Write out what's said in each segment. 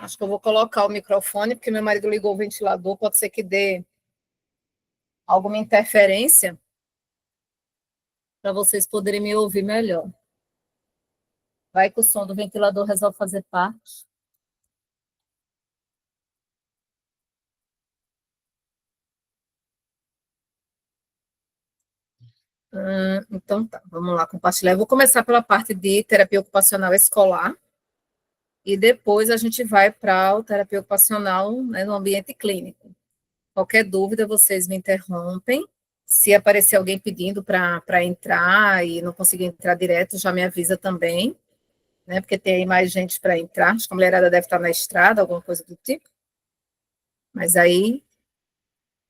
Acho que eu vou colocar o microfone, porque meu marido ligou o ventilador, pode ser que dê alguma interferência, para vocês poderem me ouvir melhor. Vai que o som do ventilador resolve fazer parte. Então tá, vamos lá compartilhar. Eu vou começar pela parte de terapia ocupacional escolar, e depois a gente vai para o terapia ocupacional, né, no ambiente clínico. Qualquer dúvida, vocês me interrompem. Se aparecer alguém pedindo para entrar e não conseguir entrar direto, já me avisa também, né? Porque tem aí mais gente para entrar. Acho que a mulherada deve estar na estrada, alguma coisa do tipo. Mas aí,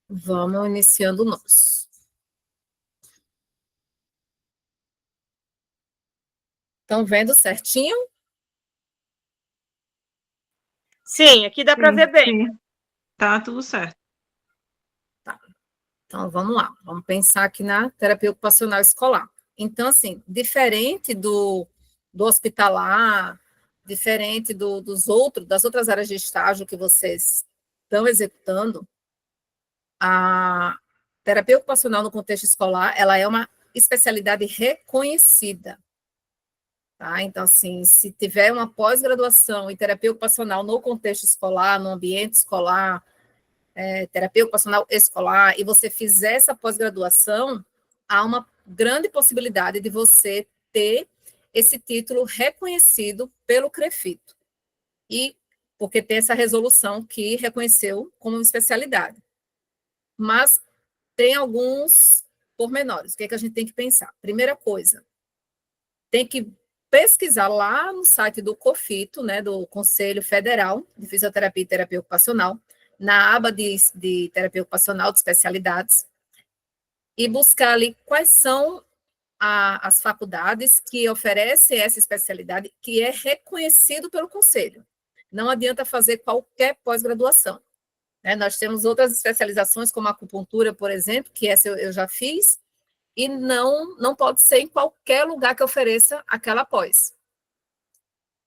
vamos iniciando o nosso. Estão vendo certinho? Sim, aqui dá para ver bem. Sim, tá tudo certo. Tá. Então, vamos lá. Vamos pensar aqui na terapia ocupacional escolar. Então, assim, diferente do hospitalar, diferente das outras áreas de estágio que vocês estão executando, a terapia ocupacional no contexto escolar, ela é uma especialidade reconhecida. Tá? Então, assim, se tiver uma pós-graduação em terapia ocupacional no contexto escolar, no ambiente escolar, terapia ocupacional escolar, e você fizer essa pós-graduação, há uma grande possibilidade de você ter esse título reconhecido pelo CREFITO. E porque tem essa resolução que reconheceu como especialidade. Mas tem alguns pormenores. O que é que a gente tem que pensar? Primeira coisa, tem que pesquisar lá no site do COFITO, né, do Conselho Federal de Fisioterapia e Terapia Ocupacional, na aba de terapia ocupacional de especialidades, e buscar ali quais são as faculdades que oferecem essa especialidade, que é reconhecido pelo Conselho. Não adianta fazer qualquer pós-graduação. Né? Nós temos outras especializações, como a acupuntura, por exemplo, que essa eu já fiz, e não pode ser em qualquer lugar que ofereça aquela pós.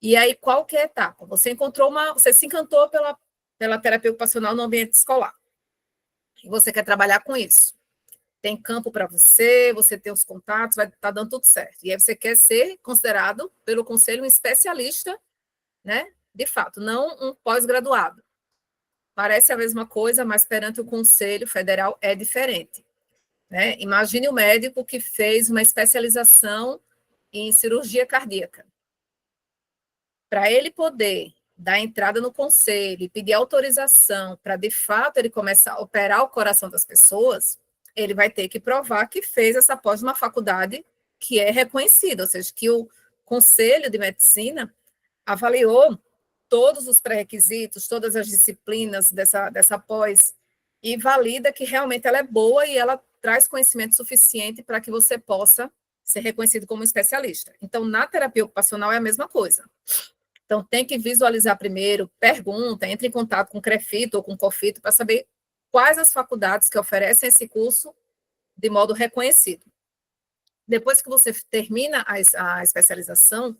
E aí, qual que é a etapa? Você se encantou pela terapia ocupacional no ambiente escolar. E você quer trabalhar com isso. Tem campo para você tem os contatos, vai estar dando tudo certo. E aí você quer ser considerado pelo conselho um especialista, né? De fato, não um pós-graduado. Parece a mesma coisa, mas perante o Conselho Federal é diferente. Né? Imagine o médico que fez uma especialização em cirurgia cardíaca. Para ele poder dar entrada no conselho e pedir autorização para, de fato, ele começar a operar o coração das pessoas, ele vai ter que provar que fez essa pós numa faculdade que é reconhecida, ou seja, que o Conselho de Medicina avaliou todos os pré-requisitos, todas as disciplinas dessa pós, e valida que realmente ela é boa e ela traz conhecimento suficiente para que você possa ser reconhecido como especialista. Então, na terapia ocupacional é a mesma coisa. Então, tem que visualizar primeiro, pergunta, entre em contato com o CREFITO ou com o COFITO para saber quais as faculdades que oferecem esse curso de modo reconhecido. Depois que você termina a especialização,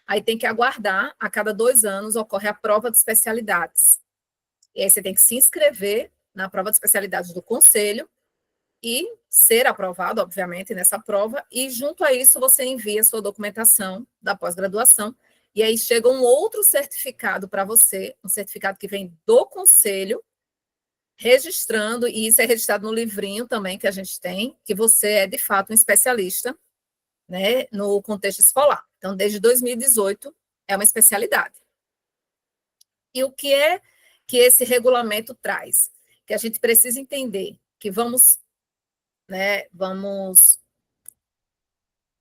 aí tem que aguardar, a cada 2 anos ocorre a prova de especialidades. E aí você tem que se inscrever na prova de especialidades do conselho e ser aprovado, obviamente, nessa prova, e junto a isso você envia a sua documentação da pós-graduação, e aí chega um outro certificado para você, um certificado que vem do conselho, registrando, e isso é registrado no livrinho também que a gente tem, que você é, de fato, um especialista, né, no contexto escolar. Então, desde 2018, é uma especialidade. E o que é que esse regulamento traz? Que a gente precisa entender que vamos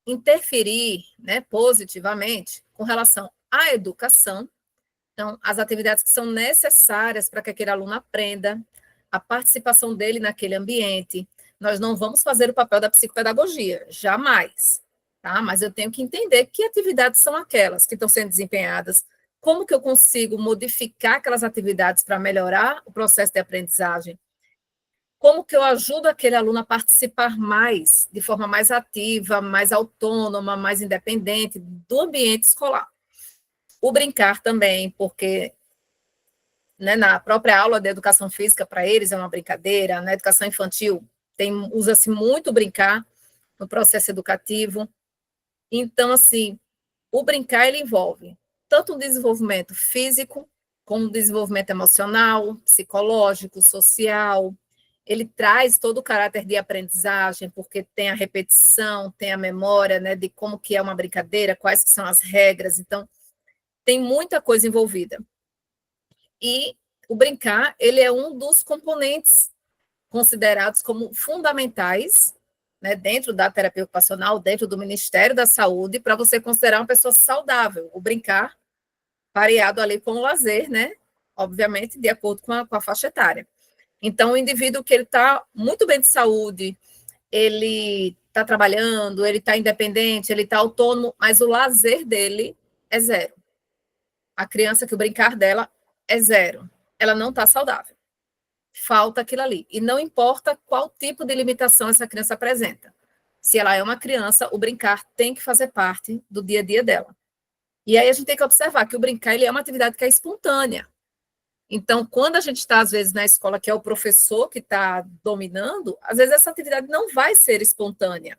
interferir, né, positivamente com relação à educação. Então, as atividades que são necessárias para que aquele aluno aprenda, a participação dele naquele ambiente. Nós não vamos fazer o papel da psicopedagogia, jamais. Tá? Mas eu tenho que entender que atividades são aquelas que estão sendo desempenhadas, como que eu consigo modificar aquelas atividades para melhorar o processo de aprendizagem, como que eu ajudo aquele aluno a participar mais, de forma mais ativa, mais autônoma, mais independente do ambiente escolar. O brincar também, porque né, na própria aula de educação física, para eles é uma brincadeira, na educação infantil usa-se muito brincar no processo educativo. Então, assim, o brincar, ele envolve tanto um desenvolvimento físico, como um desenvolvimento emocional, psicológico, social. Ele traz todo o caráter de aprendizagem, porque tem a repetição, tem a memória, né, de como que é uma brincadeira, quais que são as regras. Então, tem muita coisa envolvida. E o brincar, ele é um dos componentes considerados como fundamentais, né, dentro da terapia ocupacional, dentro do Ministério da Saúde, para você considerar uma pessoa saudável. O brincar, pareado ali com o lazer, né, obviamente, de acordo com a faixa etária. Então, o indivíduo que ele está muito bem de saúde, ele está trabalhando, ele está independente, ele está autônomo, mas o lazer dele é zero. A criança que o brincar dela é zero. Ela não está saudável. Falta aquilo ali. E não importa qual tipo de limitação essa criança apresenta. Se ela é uma criança, o brincar tem que fazer parte do dia a dia dela. E aí a gente tem que observar que o brincar, ele é uma atividade que é espontânea. Então, quando a gente está, às vezes, na escola, que é o professor que está dominando, às vezes essa atividade não vai ser espontânea.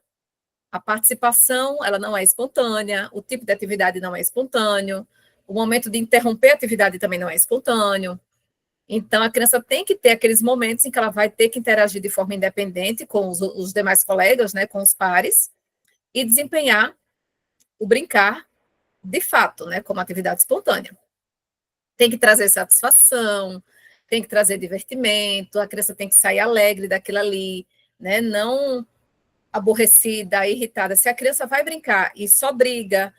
A participação, ela não é espontânea, o tipo de atividade não é espontâneo, o momento de interromper a atividade também não é espontâneo. Então, a criança tem que ter aqueles momentos em que ela vai ter que interagir de forma independente com os demais colegas, né, com os pares, e desempenhar o brincar de fato, né, como atividade espontânea. Tem que trazer satisfação, tem que trazer divertimento, a criança tem que sair alegre daquilo ali, né, não aborrecida, irritada. Se a criança vai brincar e só briga,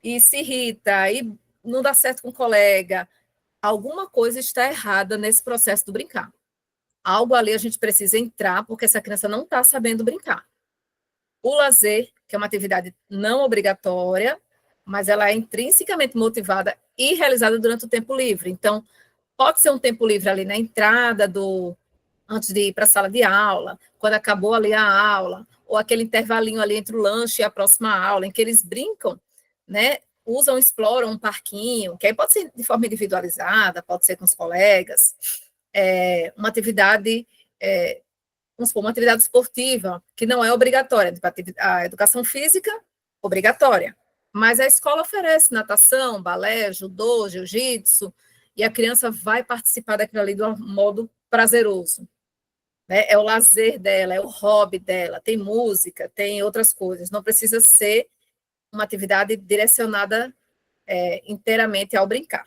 e se irrita, e não dá certo com o colega, alguma coisa está errada nesse processo do brincar. Algo ali a gente precisa entrar, porque essa criança não está sabendo brincar. O lazer, que é uma atividade não obrigatória, mas ela é intrinsecamente motivada e realizada durante o tempo livre. Então, pode ser um tempo livre ali na entrada antes de ir para a sala de aula, quando acabou ali a aula, ou aquele intervalinho ali entre o lanche e a próxima aula, em que eles brincam, né? Exploram um parquinho, que aí pode ser de forma individualizada, pode ser com os colegas, uma atividade, vamos supor, uma atividade esportiva, que não é obrigatória, a educação física, obrigatória, mas a escola oferece natação, balé, judô, jiu-jitsu, e a criança vai participar daquilo ali de um modo prazeroso. Né? É o lazer dela, é o hobby dela, tem música, tem outras coisas, não precisa ser uma atividade direcionada inteiramente ao brincar.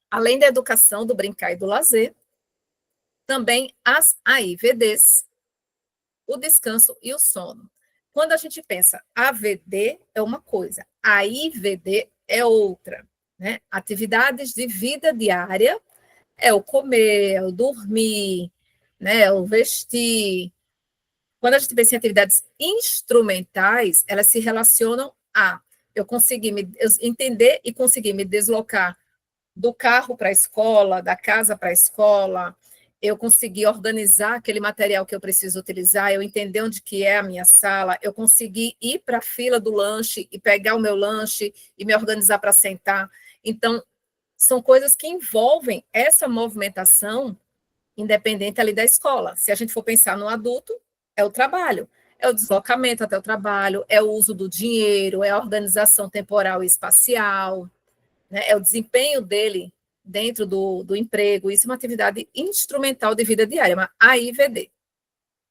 Além da educação, do brincar e do lazer, também as AIVDs, o descanso e o sono. Quando a gente pensa AVD é uma coisa, AIVD é outra. Né? Atividades de vida diária é o comer, é o dormir, né? É o vestir. Quando a gente pensa em atividades instrumentais, elas se relacionam a eu conseguir entender e conseguir me deslocar do carro para a escola, da casa para a escola, eu conseguir organizar aquele material que eu preciso utilizar, eu entender onde que é a minha sala, eu conseguir ir para a fila do lanche e pegar o meu lanche e me organizar para sentar. Então, são coisas que envolvem essa movimentação independente ali da escola. Se a gente for pensar no adulto, é o trabalho, é o deslocamento até o trabalho, é o uso do dinheiro, é a organização temporal e espacial, né? É o desempenho dele dentro do emprego. Isso é uma atividade instrumental de vida diária, uma AIVD.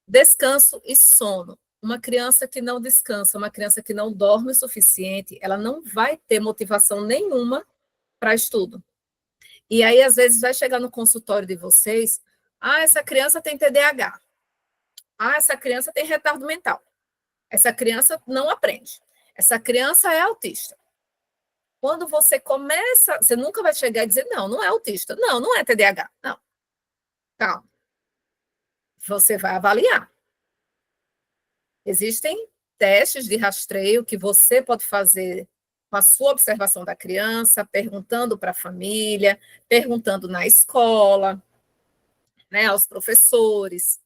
Descanso e sono. Uma criança que não descansa, uma criança que não dorme o suficiente, ela não vai ter motivação nenhuma para estudo. E aí, às vezes, vai chegar no consultório de vocês, essa criança tem TDAH. Essa criança tem retardo mental. Essa criança não aprende. Essa criança é autista. Quando você começa, você nunca vai chegar e dizer, não é autista. Não é TDAH. Não. Calma. Você vai avaliar. Existem testes de rastreio que você pode fazer com a sua observação da criança, perguntando para a família, perguntando na escola, né, aos professores.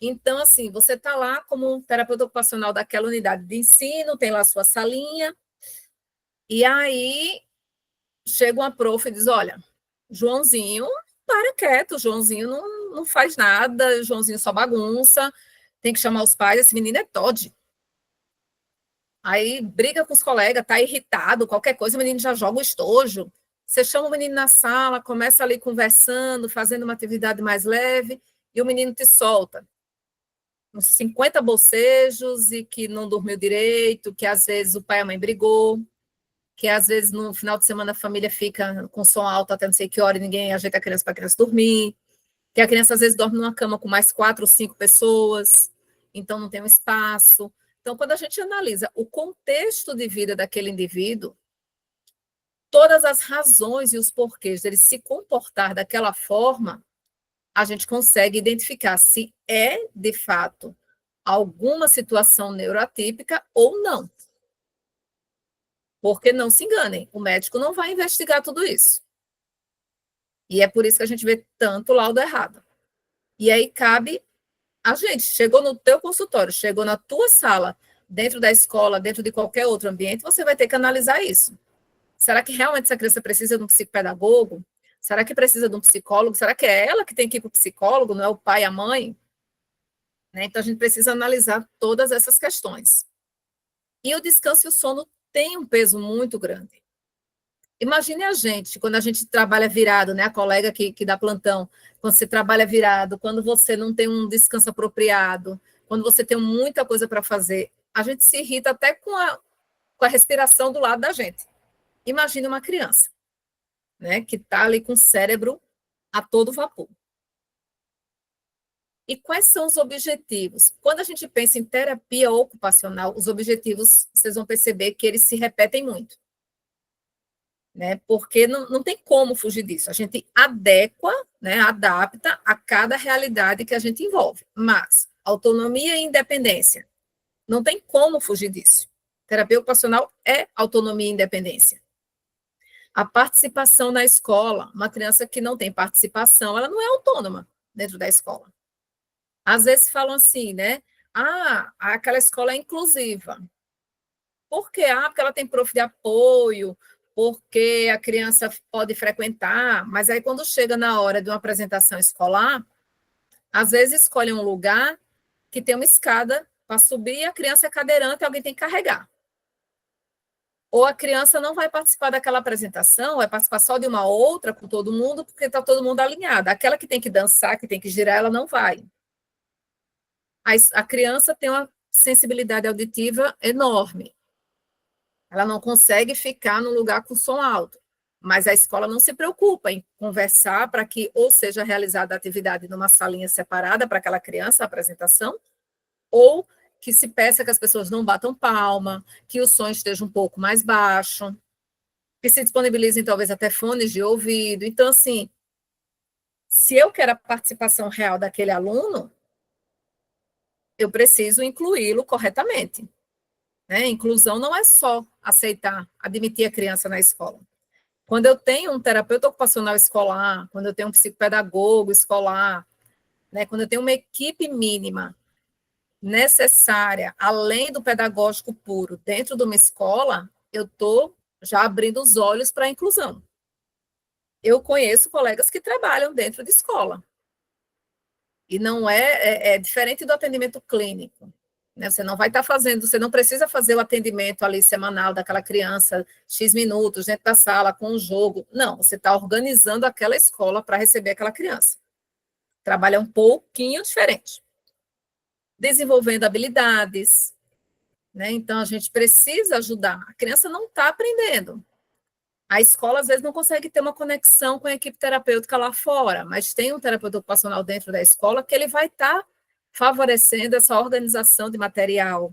Então, assim, você está lá como um terapeuta ocupacional daquela unidade de ensino, tem lá a sua salinha, e aí chega uma prof e diz, olha, Joãozinho para quieto, Joãozinho não faz nada, Joãozinho só bagunça, tem que chamar os pais, esse menino é Todd. Aí briga com os colegas, tá irritado, qualquer coisa, o menino já joga o estojo. Você chama o menino na sala, começa ali conversando, fazendo uma atividade mais leve, e o menino te solta uns 50 bocejos e que não dormiu direito, que às vezes o pai e a mãe brigou, que às vezes no final de semana a família fica com som alto até não sei que hora e ninguém ajeita a criança para a criança dormir, que a criança às vezes dorme numa cama com mais 4 ou 5 pessoas, então não tem um espaço. Então, quando a gente analisa o contexto de vida daquele indivíduo, todas as razões e os porquês dele se comportar daquela forma, a gente consegue identificar se é, de fato, alguma situação neuroatípica ou não. Porque não se enganem, o médico não vai investigar tudo isso. E é por isso que a gente vê tanto laudo errado. E aí cabe a gente, chegou no teu consultório, chegou na tua sala, dentro da escola, dentro de qualquer outro ambiente, você vai ter que analisar isso. Será que realmente essa criança precisa de um psicopedagogo? Será que precisa de um psicólogo? Será que é ela que tem que ir para o psicólogo, não é o pai e a mãe? Né? Então, a gente precisa analisar todas essas questões. E o descanso e o sono têm um peso muito grande. Imagine a gente, quando a gente trabalha virado, né? A colega que dá plantão, quando você trabalha virado, quando você não tem um descanso apropriado, quando você tem muita coisa para fazer, a gente se irrita até com a respiração do lado da gente. Imagine uma criança, né? Que está ali com o cérebro a todo vapor. E quais são os objetivos? Quando a gente pensa em terapia ocupacional, os objetivos, vocês vão perceber que eles se repetem muito. Né? Porque não tem como fugir disso. A gente adequa, né, adapta a cada realidade que a gente envolve. Mas autonomia e independência, não tem como fugir disso. Terapia ocupacional é autonomia e independência. A participação na escola, uma criança que não tem participação, ela não é autônoma dentro da escola. Às vezes falam assim, né? Aquela escola é inclusiva. Por quê? Porque ela tem prof de apoio, porque a criança pode frequentar, mas aí quando chega na hora de uma apresentação escolar, às vezes escolhe um lugar que tem uma escada para subir e a criança é cadeirante e alguém tem que carregar. Ou a criança não vai participar daquela apresentação, vai participar só de uma outra com todo mundo, porque está todo mundo alinhado. Aquela que tem que dançar, que tem que girar, ela não vai. A criança tem uma sensibilidade auditiva enorme. Ela não consegue ficar num lugar com som alto, mas a escola não se preocupa em conversar para que ou seja realizada a atividade numa salinha separada para aquela criança, a apresentação, ou que se peça que as pessoas não batam palma, que o som esteja um pouco mais baixo, que se disponibilizem talvez até fones de ouvido. Então, assim, se eu quero a participação real daquele aluno, eu preciso incluí-lo corretamente. Né? Inclusão não é só aceitar, admitir a criança na escola. Quando eu tenho um terapeuta ocupacional escolar, quando eu tenho um psicopedagogo escolar, né? Quando eu tenho uma equipe mínima necessária, além do pedagógico puro, dentro de uma escola, eu estou já abrindo os olhos para a inclusão. Eu conheço colegas que trabalham dentro de escola. E não é diferente do atendimento clínico. Né? Você não vai estar fazendo, você não precisa fazer o atendimento ali semanal daquela criança, X minutos, dentro da sala, com um jogo. Não, você está organizando aquela escola para receber aquela criança. Trabalha um pouquinho diferente. Desenvolvendo habilidades. Né? Então, a gente precisa ajudar. A criança não está aprendendo. A escola, às vezes, não consegue ter uma conexão com a equipe terapêutica lá fora, mas tem um terapeuta ocupacional dentro da escola que ele vai estar favorecendo essa organização de material,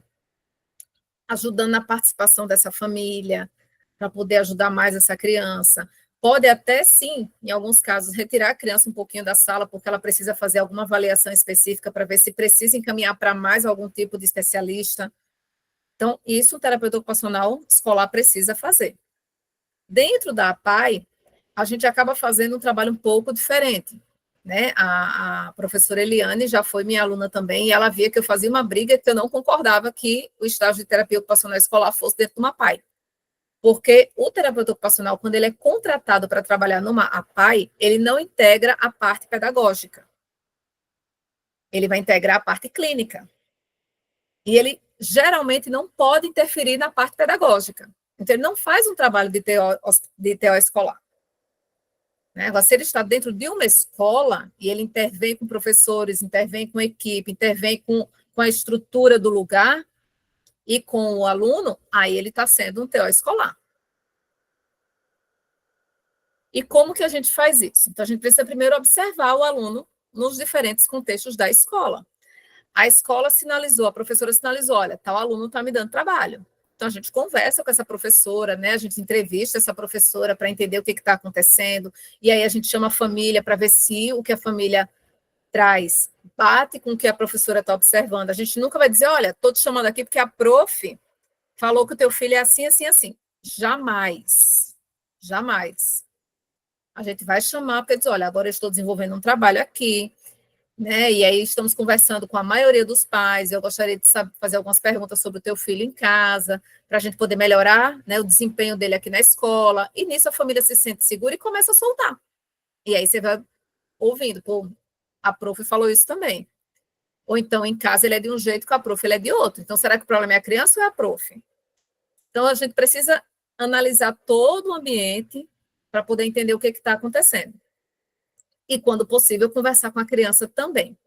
ajudando na participação dessa família, para poder ajudar mais essa criança. Pode até, sim, em alguns casos, retirar a criança um pouquinho da sala, porque ela precisa fazer alguma avaliação específica para ver se precisa encaminhar para mais algum tipo de especialista. Então, isso o terapeuta ocupacional escolar precisa fazer. Dentro da APAE, a gente acaba fazendo um trabalho um pouco diferente. Né? A professora Eliane já foi minha aluna também, e ela via que eu fazia uma briga que eu não concordava que o estágio de terapia ocupacional escolar fosse dentro de uma APAE. Porque o terapeuta ocupacional, quando ele é contratado para trabalhar numa APAE, ele não integra a parte pedagógica. Ele vai integrar a parte clínica. E ele geralmente não pode interferir na parte pedagógica. Então, ele não faz um trabalho de TO escolar. Né? Agora, se ele está dentro de uma escola e ele intervém com professores, intervém com equipe, intervém com a estrutura do lugar e com o aluno, aí ele está sendo um TO escolar. E como que a gente faz isso? Então, a gente precisa primeiro observar o aluno nos diferentes contextos da escola. A escola sinalizou, a professora sinalizou, olha, tal aluno está me dando trabalho. Então, a gente conversa com essa professora, né? A gente entrevista essa professora para entender o que está acontecendo, e aí a gente chama a família para ver se o que a família traz bate com o que a professora está observando. A gente nunca vai dizer, olha, estou te chamando aqui porque a prof falou que o teu filho é assim, assim, assim. Jamais. Jamais. A gente vai chamar porque diz, olha, agora eu estou desenvolvendo um trabalho aqui, né? E aí estamos conversando com a maioria dos pais. Eu gostaria de fazer algumas perguntas sobre o teu filho em casa, para a gente poder melhorar, né, o desempenho dele aqui na escola. E nisso a família se sente segura e começa a soltar. E aí você vai ouvindo, pô, a prof falou isso também. Ou então em casa ele é de um jeito, com a prof ele é de outro. Então será que o problema é a criança ou é a prof? Então a gente precisa analisar todo o ambiente para poder entender o que está acontecendo. E, quando possível, conversar com a criança também.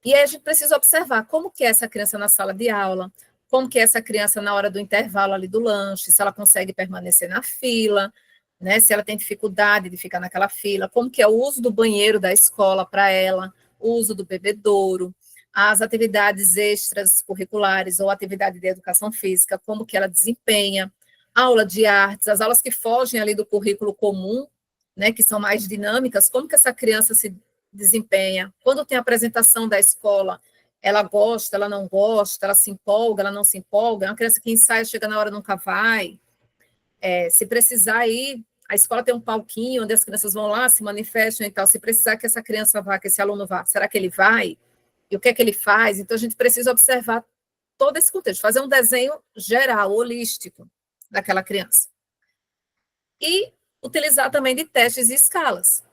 E aí a gente precisa observar como que é essa criança na sala de aula, como que é essa criança na hora do intervalo ali do lanche, se ela consegue permanecer na fila, né, se ela tem dificuldade de ficar naquela fila, como que é o uso do banheiro da escola para ela, o uso do bebedouro, as atividades extras curriculares ou atividade de educação física, como que ela desempenha, aula de artes, as aulas que fogem ali do currículo comum, né, que são mais dinâmicas, como que essa criança se desempenha. Quando tem a apresentação da escola, ela gosta, ela não gosta, ela se empolga, ela não se empolga. É uma criança que ensaia, chega na hora, nunca vai. Se precisar ir, a escola tem um palquinho onde as crianças vão lá, se manifestam e tal. Se precisar que essa criança vá, que esse aluno vá, será que ele vai? E o que é que ele faz? Então, a gente precisa observar todo esse contexto, fazer um desenho geral, holístico, daquela criança. E utilizar também de testes e escalas.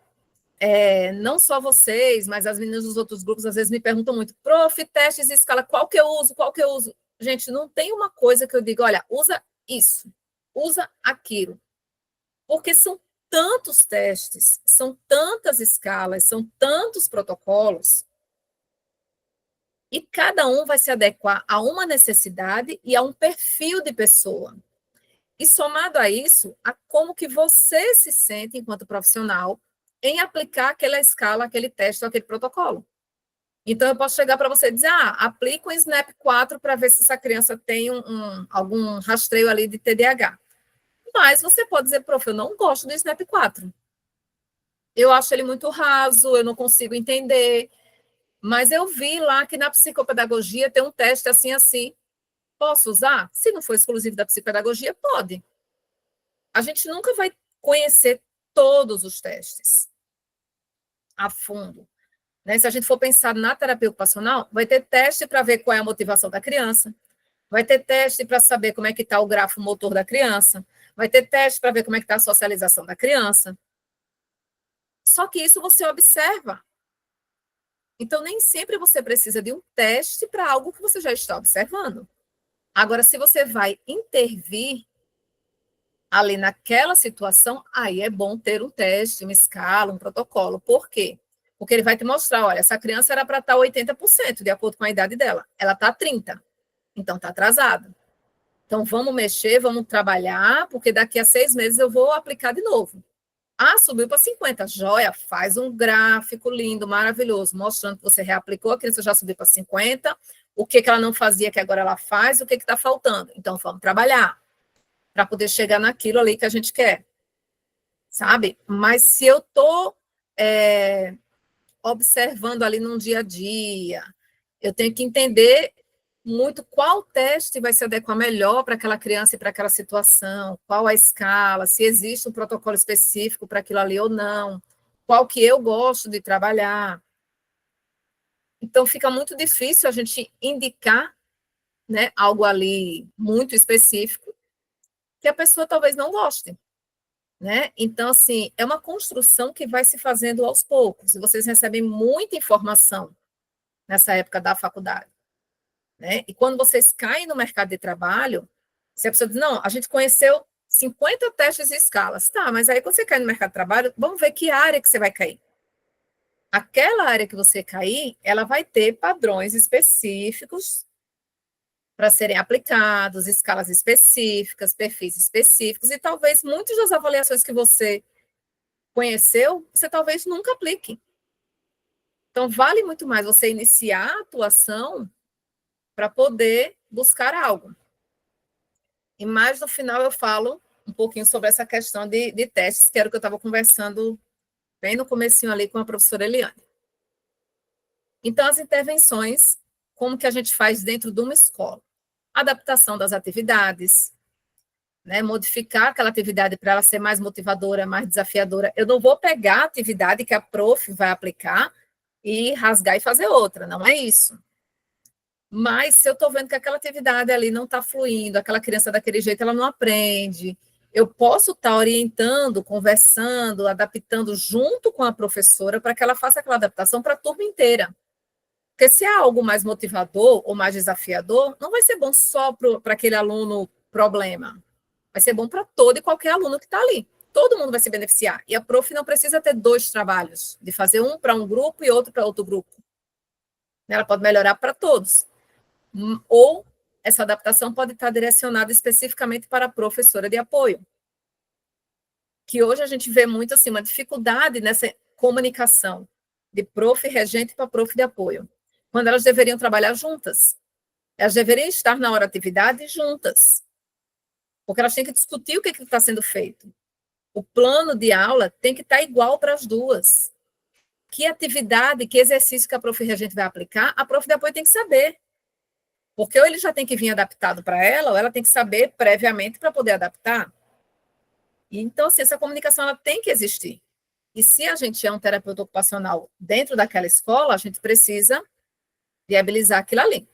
Não só vocês, mas as meninas dos outros grupos às vezes me perguntam muito, prof, testes e escala, qual que eu uso, qual que eu uso? Gente, não tem uma coisa que eu digo, olha, usa isso, usa aquilo, porque são tantos testes, são tantas escalas, são tantos protocolos, e cada um vai se adequar a uma necessidade e a um perfil de pessoa. E somado a isso, a como que você se sente enquanto profissional em aplicar aquela escala, aquele teste, aquele protocolo. Então, eu posso chegar para você e dizer, aplica o SNAP 4 para ver se essa criança tem algum rastreio ali de TDAH. Mas você pode dizer, prof, eu não gosto do SNAP 4. Eu acho ele muito raso, eu não consigo entender. Mas eu vi lá que na psicopedagogia tem um teste assim, assim. Posso usar? Se não for exclusivo da psicopedagogia, pode. A gente nunca vai conhecer todos os testes a fundo. Né? Se a gente for pensar na terapia ocupacional, vai ter teste para ver qual é a motivação da criança, vai ter teste para saber como é que está o grafo motor da criança, vai ter teste para ver como é que está a socialização da criança. Só que isso você observa. Então, nem sempre você precisa de um teste para algo que você já está observando. Agora, se você vai intervir ali naquela situação, aí é bom ter um teste, uma escala, um protocolo. Por quê? Porque ele vai te mostrar, olha, essa criança era para estar 80%, de acordo com a idade dela. Ela está 30%, então está atrasada. Então, vamos mexer, vamos trabalhar, porque daqui a 6 meses eu vou aplicar de novo. Subiu para 50%. Joia, faz um gráfico lindo, maravilhoso, mostrando que você reaplicou, a criança já subiu para 50%, o que ela não fazia, que agora ela faz, o que está faltando. Então, vamos trabalhar para poder chegar naquilo ali que a gente quer, sabe? Mas se eu estou observando ali num dia a dia, eu tenho que entender muito qual teste vai se adequar melhor para aquela criança e para aquela situação, qual a escala, se existe um protocolo específico para aquilo ali ou não, qual que eu gosto de trabalhar. Então, fica muito difícil a gente indicar, né, algo ali muito específico, que a pessoa talvez não goste, né? Então, assim, é uma construção que vai se fazendo aos poucos, e vocês recebem muita informação nessa época da faculdade, né? E quando vocês caem no mercado de trabalho, se a pessoa diz, não, a gente conheceu 50 testes e escalas, tá, mas aí quando você cai no mercado de trabalho, vamos ver que área que você vai cair. Aquela área que você cair, ela vai ter padrões específicos para serem aplicados, escalas específicas, perfis específicos, e talvez muitas das avaliações que você conheceu, você talvez nunca aplique. Então, vale muito mais você iniciar a atuação para poder buscar algo. E mais no final eu falo um pouquinho sobre essa questão de testes, que era o que eu estava conversando bem no comecinho ali com a professora Eliane. Então, as intervenções, como que a gente faz dentro de uma escola? Adaptação das atividades, né? Modificar aquela atividade para ela ser mais motivadora, mais desafiadora. Eu não vou pegar a atividade que a prof vai aplicar e rasgar e fazer outra, não é isso. Mas se eu estou vendo que aquela atividade ali não está fluindo, aquela criança daquele jeito, ela não aprende, eu posso estar orientando, conversando, adaptando junto com a professora para que ela faça aquela adaptação para a turma inteira. Porque se é algo mais motivador ou mais desafiador, não vai ser bom só para aquele aluno problema. Vai ser bom para todo e qualquer aluno que está ali. Todo mundo vai se beneficiar. E a prof não precisa ter 2 trabalhos, de fazer um para um grupo e outro para outro grupo. Ela pode melhorar para todos. Ou essa adaptação pode estar direcionada especificamente para a professora de apoio. Que hoje a gente vê muito assim, uma dificuldade nessa comunicação de prof regente para prof de apoio, quando elas deveriam trabalhar juntas. Elas deveriam estar na hora da atividade juntas, porque elas têm que discutir o que está sendo feito. O plano de aula tem que estar igual para as duas. Que atividade, que exercício que a prof regente vai aplicar, a prof de apoio tem que saber. Porque ou ele já tem que vir adaptado para ela, ou ela tem que saber previamente para poder adaptar. Então, assim, essa comunicação ela tem que existir. E se a gente é um terapeuta ocupacional dentro daquela escola, a gente precisa viabilizar aquilo ali.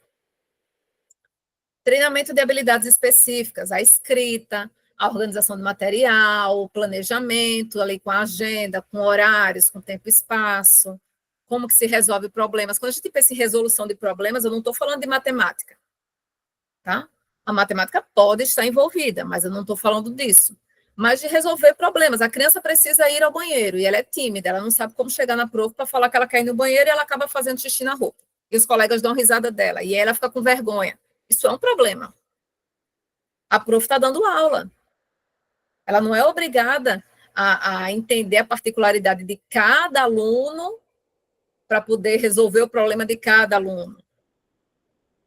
Treinamento de habilidades específicas, a escrita, a organização de material, o planejamento, ali com a agenda, com horários, com tempo e espaço, como que se resolve problemas. Quando a gente pensa em resolução de problemas, eu não estou falando de matemática, tá? A matemática pode estar envolvida, mas eu não estou falando disso. Mas de resolver problemas. A criança precisa ir ao banheiro e ela é tímida, ela não sabe como chegar na prof para falar que ela quer ir no banheiro e ela acaba fazendo xixi na roupa. E os colegas dão risada dela e ela fica com vergonha. Isso é um problema. A prof está dando aula. Ela não é obrigada a entender a particularidade de cada aluno para poder resolver o problema de cada aluno.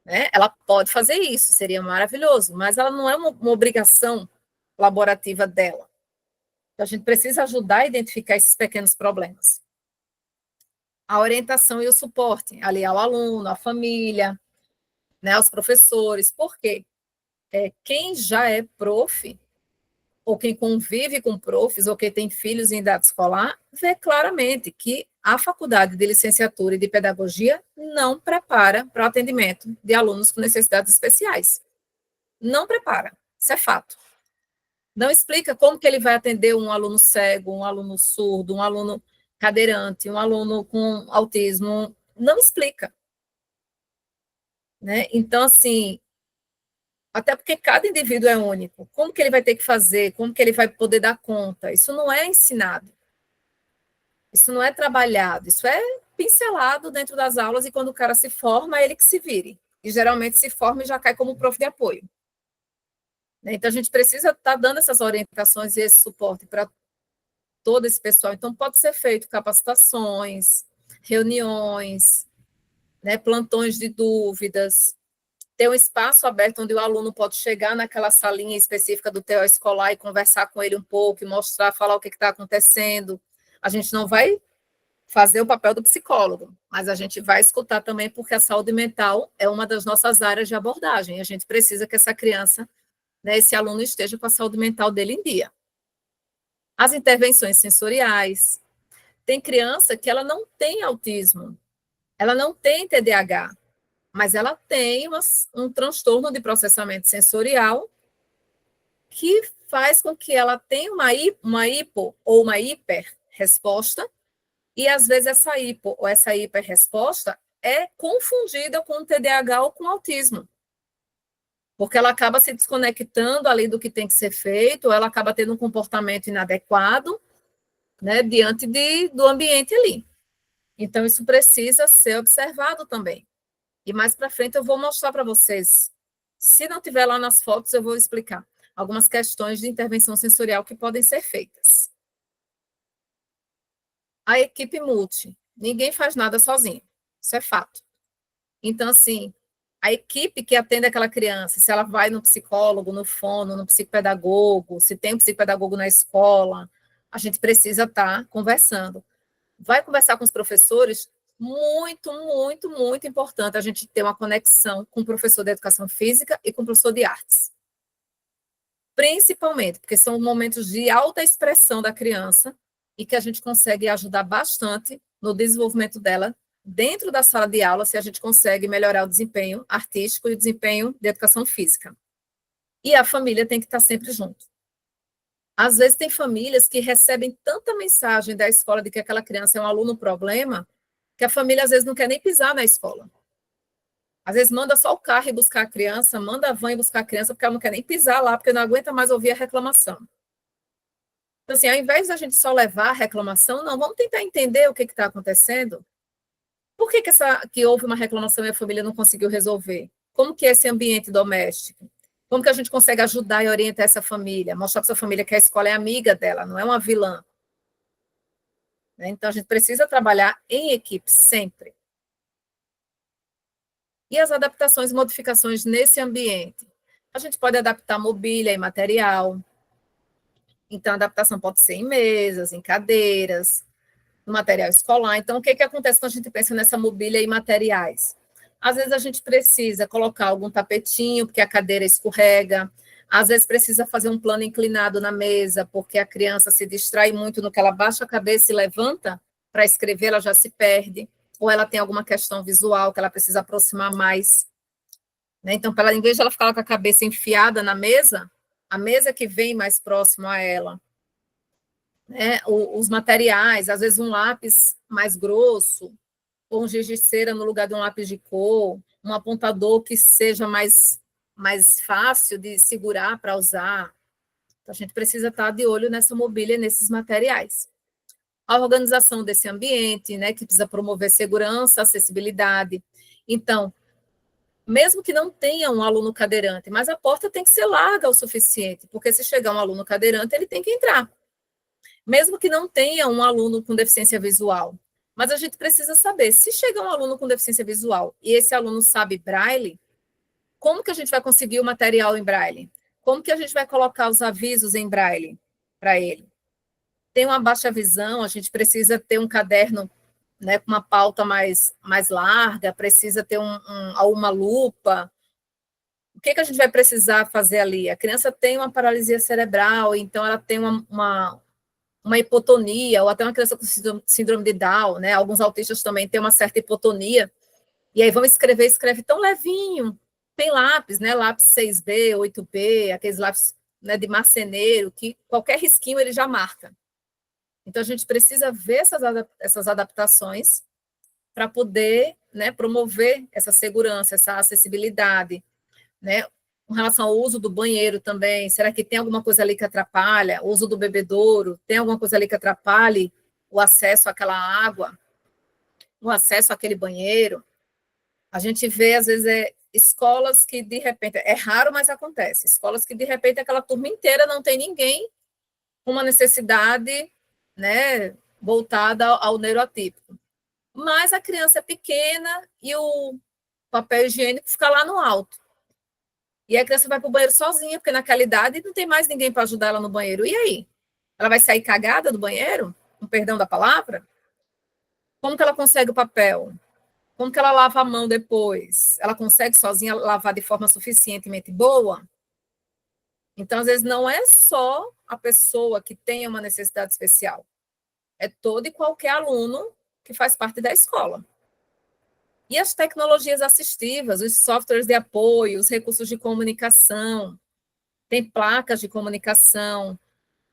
Né? Ela pode fazer isso, seria maravilhoso, mas ela não é uma obrigação laborativa dela. Então, a gente precisa ajudar a identificar esses pequenos problemas. A orientação e o suporte, ali ao aluno, à família, né, aos professores. Por quê? Quem já é prof, ou quem convive com profs, ou quem tem filhos em idade escolar, vê claramente que a faculdade de licenciatura e de pedagogia não prepara para o atendimento de alunos com necessidades especiais. Não prepara, isso é fato. Não explica como que ele vai atender um aluno cego, um aluno surdo, um aluno cadeirante, um aluno com autismo. Não explica. Né? Então, assim, até porque cada indivíduo é único. Como que ele vai ter que fazer? Como que ele vai poder dar conta? Isso não é ensinado. Isso não é trabalhado. Isso é pincelado dentro das aulas e quando o cara se forma, é ele que se vire. E geralmente se forma e já cai como prof de apoio. Então, a gente precisa estar dando essas orientações e esse suporte para todo esse pessoal. Então, pode ser feito capacitações, reuniões, né, plantões de dúvidas, ter um espaço aberto onde o aluno pode chegar naquela salinha específica do TO escolar e conversar com ele um pouco, e mostrar, falar o que está acontecendo. A gente não vai fazer o papel do psicólogo, mas a gente vai escutar também, porque a saúde mental é uma das nossas áreas de abordagem. A gente precisa que essa criança, né, esse aluno esteja com a saúde mental dele em dia. As intervenções sensoriais. Tem criança que ela não tem autismo, ela não tem TDAH, mas ela tem um transtorno de processamento sensorial que faz com que ela tenha uma hipo ou uma hiperresposta, e às vezes essa hipo ou essa hiperresposta é confundida com o TDAH ou com o autismo, porque ela acaba se desconectando ali do que tem que ser feito, ou ela acaba tendo um comportamento inadequado, né, diante do ambiente ali. Então, isso precisa ser observado também. E mais para frente eu vou mostrar para vocês. Se não tiver lá nas fotos, eu vou explicar algumas questões de intervenção sensorial que podem ser feitas. A equipe multi. Ninguém faz nada sozinho. Isso é fato. Então, assim, a equipe que atende aquela criança, se ela vai no psicólogo, no fono, no psicopedagogo, se tem um psicopedagogo na escola, a gente precisa estar conversando. Vai conversar com os professores, muito, muito, muito importante a gente ter uma conexão com o professor de educação física e com o professor de artes. Principalmente, porque são momentos de alta expressão da criança e que a gente consegue ajudar bastante no desenvolvimento dela dentro da sala de aula, se a gente consegue melhorar o desempenho artístico e o desempenho de educação física. E a família tem que estar sempre junto. Às vezes tem famílias que recebem tanta mensagem da escola de que aquela criança é um aluno problema, que a família às vezes não quer nem pisar na escola. Às vezes manda só o carro ir buscar a criança, manda a van ir buscar a criança, porque ela não quer nem pisar lá, porque não aguenta mais ouvir a reclamação. Então, assim, ao invés da gente só levar a reclamação, não, vamos tentar entender o que está acontecendo. Por que houve uma reclamação e a família não conseguiu resolver? Como que é esse ambiente doméstico? Como que a gente consegue ajudar e orientar essa família? Mostrar para essa família que a escola é amiga dela, não é uma vilã. Então, a gente precisa trabalhar em equipe, sempre. E as adaptações e modificações nesse ambiente? A gente pode adaptar mobília e material. Então, a adaptação pode ser em mesas, em cadeiras, no material escolar. Então, o que acontece quando a gente pensa nessa mobília e materiais? Às vezes a gente precisa colocar algum tapetinho, porque a cadeira escorrega. Às vezes precisa fazer um plano inclinado na mesa, porque a criança se distrai muito no que ela baixa a cabeça e levanta para escrever, ela já se perde. Ou ela tem alguma questão visual que ela precisa aproximar mais. Então, em vez de ela ficar com a cabeça enfiada na mesa, a mesa que vem mais próximo a ela. Os materiais, às vezes um lápis mais grosso, ou um giz de cera no lugar de um lápis de cor, um apontador que seja mais fácil de segurar para usar. Então, a gente precisa estar de olho nessa mobília, nesses materiais. A organização desse ambiente, que precisa promover segurança, acessibilidade. Então, mesmo que não tenha um aluno cadeirante, mas a porta tem que ser larga o suficiente, porque se chegar um aluno cadeirante, ele tem que entrar. Mesmo que não tenha um aluno com deficiência visual, mas a gente precisa saber, se chegar um aluno com deficiência visual e esse aluno sabe braille, como que a gente vai conseguir o material em braille? Como que a gente vai colocar os avisos em braille para ele? Tem uma baixa visão, a gente precisa ter um caderno, com uma pauta mais larga, precisa ter uma lupa. O que a gente vai precisar fazer ali? A criança tem uma paralisia cerebral, então ela tem uma hipotonia, ou até uma criança com síndrome de Down, Alguns autistas também têm uma certa hipotonia, e aí vão escreve tão levinho. Tem lápis, lápis 6B, 8B, aqueles lápis de marceneiro, que qualquer risquinho ele já marca. Então, a gente precisa ver essas adaptações para poder promover essa segurança, essa acessibilidade, Com relação ao uso do banheiro também, será que tem alguma coisa ali que atrapalha? O uso do bebedouro, tem alguma coisa ali que atrapalhe o acesso àquela água, o acesso àquele banheiro? A gente vê, às vezes, escolas que, de repente, é raro, mas acontece, escolas que, de repente, aquela turma inteira não tem ninguém com uma necessidade, voltada ao neuroatípico. Mas a criança é pequena e o papel higiênico fica lá no alto. E a criança vai para o banheiro sozinha, porque naquela idade não tem mais ninguém para ajudar ela no banheiro. E aí? Ela vai sair cagada do banheiro? Com perdão da palavra? Como que ela consegue o papel? Como que ela lava a mão depois? Ela consegue sozinha lavar de forma suficientemente boa? Então, às vezes, não é só a pessoa que tem uma necessidade especial. É todo e qualquer aluno que faz parte da escola. E as tecnologias assistivas, os softwares de apoio, os recursos de comunicação. Tem placas de comunicação,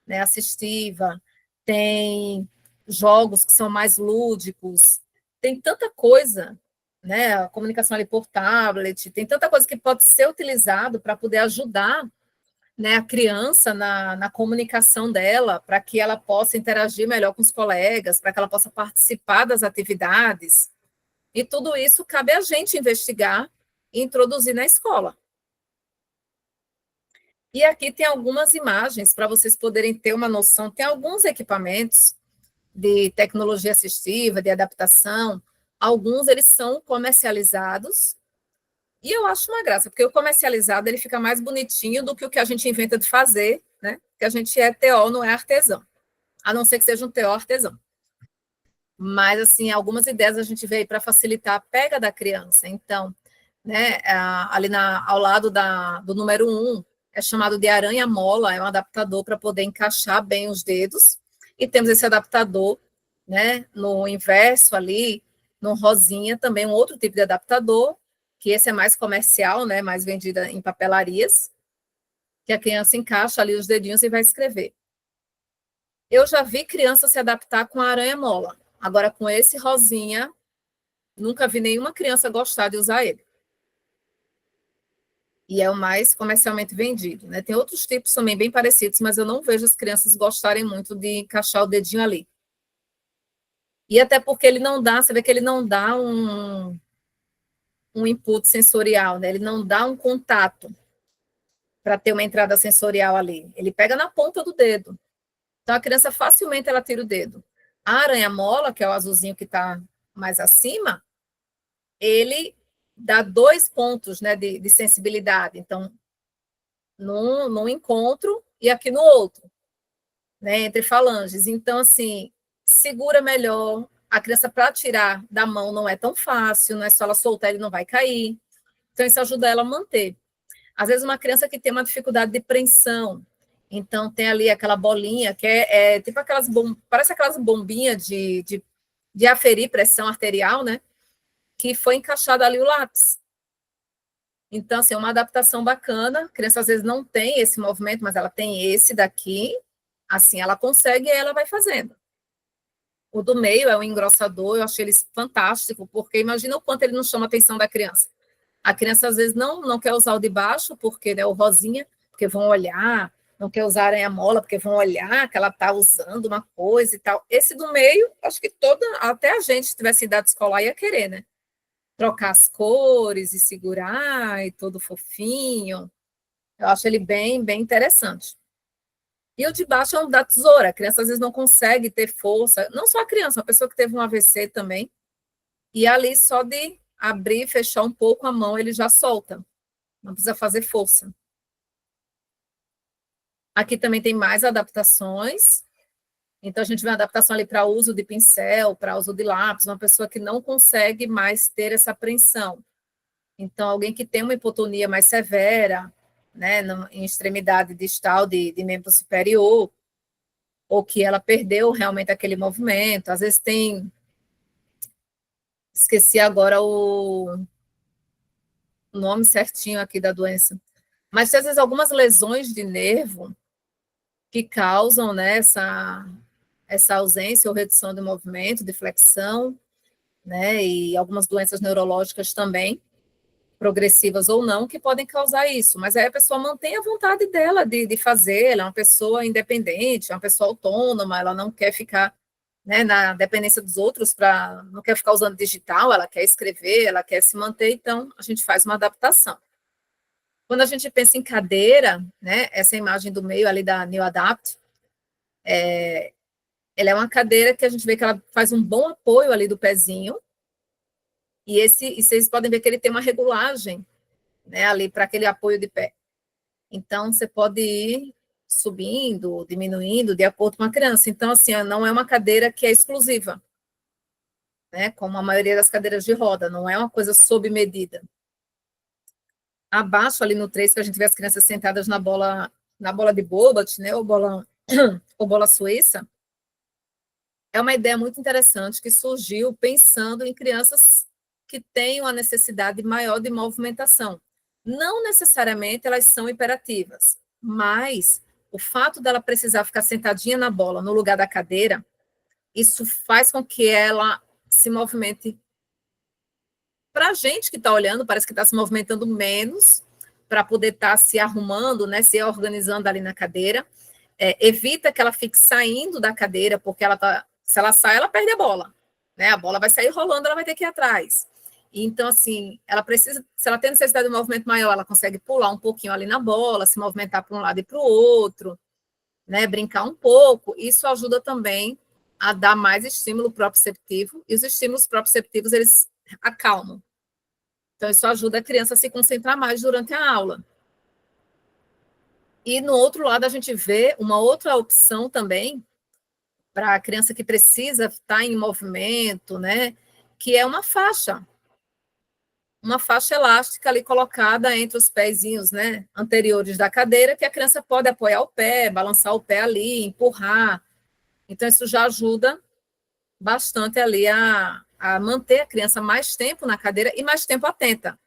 né, assistiva, tem jogos que são mais lúdicos, tem tanta coisa, né, a comunicação ali por tablet, tem tanta coisa que pode ser utilizado para poder ajudar, né, a criança na comunicação dela, para que ela possa interagir melhor com os colegas, para que ela possa participar das atividades. E tudo isso cabe a gente investigar e introduzir na escola. E aqui tem algumas imagens para vocês poderem ter uma noção. Tem alguns equipamentos de tecnologia assistiva, de adaptação. Alguns eles são comercializados. E eu acho uma graça, porque o comercializado ele fica mais bonitinho do que o que a gente inventa de fazer, né? Porque a gente é TO, não é artesão. A não ser que seja um TO artesão. Mas, assim, algumas ideias a gente veio para facilitar a pega da criança. Então, né, ali ao lado do número 1, é chamado de aranha-mola, é um adaptador para poder encaixar bem os dedos. E temos esse adaptador, né, no inverso ali, no rosinha, também um outro tipo de adaptador, que esse é mais comercial, né, mais vendida em papelarias, que a criança encaixa ali os dedinhos e vai escrever. Eu já vi criança se adaptar com a aranha-mola. Agora, com esse rosinha, nunca vi nenhuma criança gostar de usar ele. E é o mais comercialmente vendido, né? Tem outros tipos também bem parecidos, mas eu não vejo as crianças gostarem muito de encaixar o dedinho ali. E até porque ele não dá, você vê que ele não dá um input sensorial, né? Ele não dá um contato para ter uma entrada sensorial ali. Ele pega na ponta do dedo. Então, a criança facilmente ela tira o dedo. A aranha-mola, que é o azulzinho que está mais acima, ele dá 2 pontos, né, de sensibilidade. Então, num encontro e aqui no outro, né, entre falanges. Então, assim, segura melhor. A criança, para tirar da mão, não é tão fácil, não é só ela soltar, ele não vai cair. Então, isso ajuda ela a manter. Às vezes, uma criança que tem uma dificuldade de preensão, então tem ali aquela bolinha, que é tipo parece aquelas bombinhas de aferir pressão arterial, né? Que foi encaixado ali o lápis. Então, assim, é uma adaptação bacana. A criança, às vezes, não tem esse movimento, mas ela tem esse daqui. Assim, ela consegue e ela vai fazendo. O do meio é o engrossador, eu achei ele fantástico, porque imagina o quanto ele não chama a atenção da criança. A criança, às vezes, não quer usar o de baixo, porque né, o rosinha, porque vão olhar, não quer usar a aranha-mola, porque vão olhar que ela está usando uma coisa e tal. Esse do meio, acho que até a gente, se tivesse idade escolar, ia querer, né? Trocar as cores e segurar e todo fofinho. Eu acho ele bem, bem interessante. E o de baixo é um da tesoura. A criança às vezes não consegue ter força. Não só a criança, uma pessoa que teve um AVC também. E ali só de abrir e fechar um pouco a mão, ele já solta. Não precisa fazer força. Aqui também tem mais adaptações. Então, a gente vê uma adaptação ali para uso de pincel, para uso de lápis, uma pessoa que não consegue mais ter essa apreensão. Então, alguém que tem uma hipotonia mais severa, né, em extremidade distal de membro superior, ou que ela perdeu realmente aquele movimento, às vezes tem... Esqueci agora o nome certinho aqui da doença. Mas tem, às vezes, algumas lesões de nervo que causam, né, essa ausência ou redução de movimento, de flexão, né, e algumas doenças neurológicas também, progressivas ou não, que podem causar isso. Mas aí a pessoa mantém a vontade dela de fazer, ela é uma pessoa independente, é uma pessoa autônoma, ela não quer ficar, né, na dependência dos outros, não quer ficar usando digital, ela quer escrever, ela quer se manter, então a gente faz uma adaptação. Quando a gente pensa em cadeira, né, essa imagem do meio ali da New Adapt, ela é uma cadeira que a gente vê que ela faz um bom apoio ali do pezinho, e vocês podem ver que ele tem uma regulagem, né, ali para aquele apoio de pé. Então, você pode ir subindo, diminuindo, de acordo com a criança. Então, assim, não é uma cadeira que é exclusiva, né, como a maioria das cadeiras de roda, não é uma coisa sob medida. Abaixo, ali no 3, que a gente vê as crianças sentadas na bola de Bobot, né, ou bola suíça, é uma ideia muito interessante que surgiu pensando em crianças que têm uma necessidade maior de movimentação. Não necessariamente elas são hiperativas, mas o fato dela precisar ficar sentadinha na bola, no lugar da cadeira, isso faz com que ela se movimente. Para a gente que está olhando, parece que está se movimentando menos para poder estar se arrumando, né, se organizando ali na cadeira. Evita que ela fique saindo da cadeira, porque se ela sai, ela perde a bola. Né? A bola vai sair rolando, ela vai ter que ir atrás. Então, assim, ela precisa, se ela tem necessidade de um movimento maior, ela consegue pular um pouquinho ali na bola, se movimentar para um lado e para o outro, né, brincar um pouco. Isso ajuda também a dar mais estímulo proprioceptivo, e os estímulos proprioceptivos, eles acalmam. Então, isso ajuda a criança a se concentrar mais durante a aula. E, no outro lado, a gente vê uma outra opção também, para a criança que precisa estar em movimento, né, que é uma faixa elástica ali colocada entre os pezinhos, né, anteriores da cadeira, que a criança pode apoiar o pé, balançar o pé ali, empurrar. Então, isso já ajuda bastante ali a manter a criança mais tempo na cadeira e mais tempo atenta.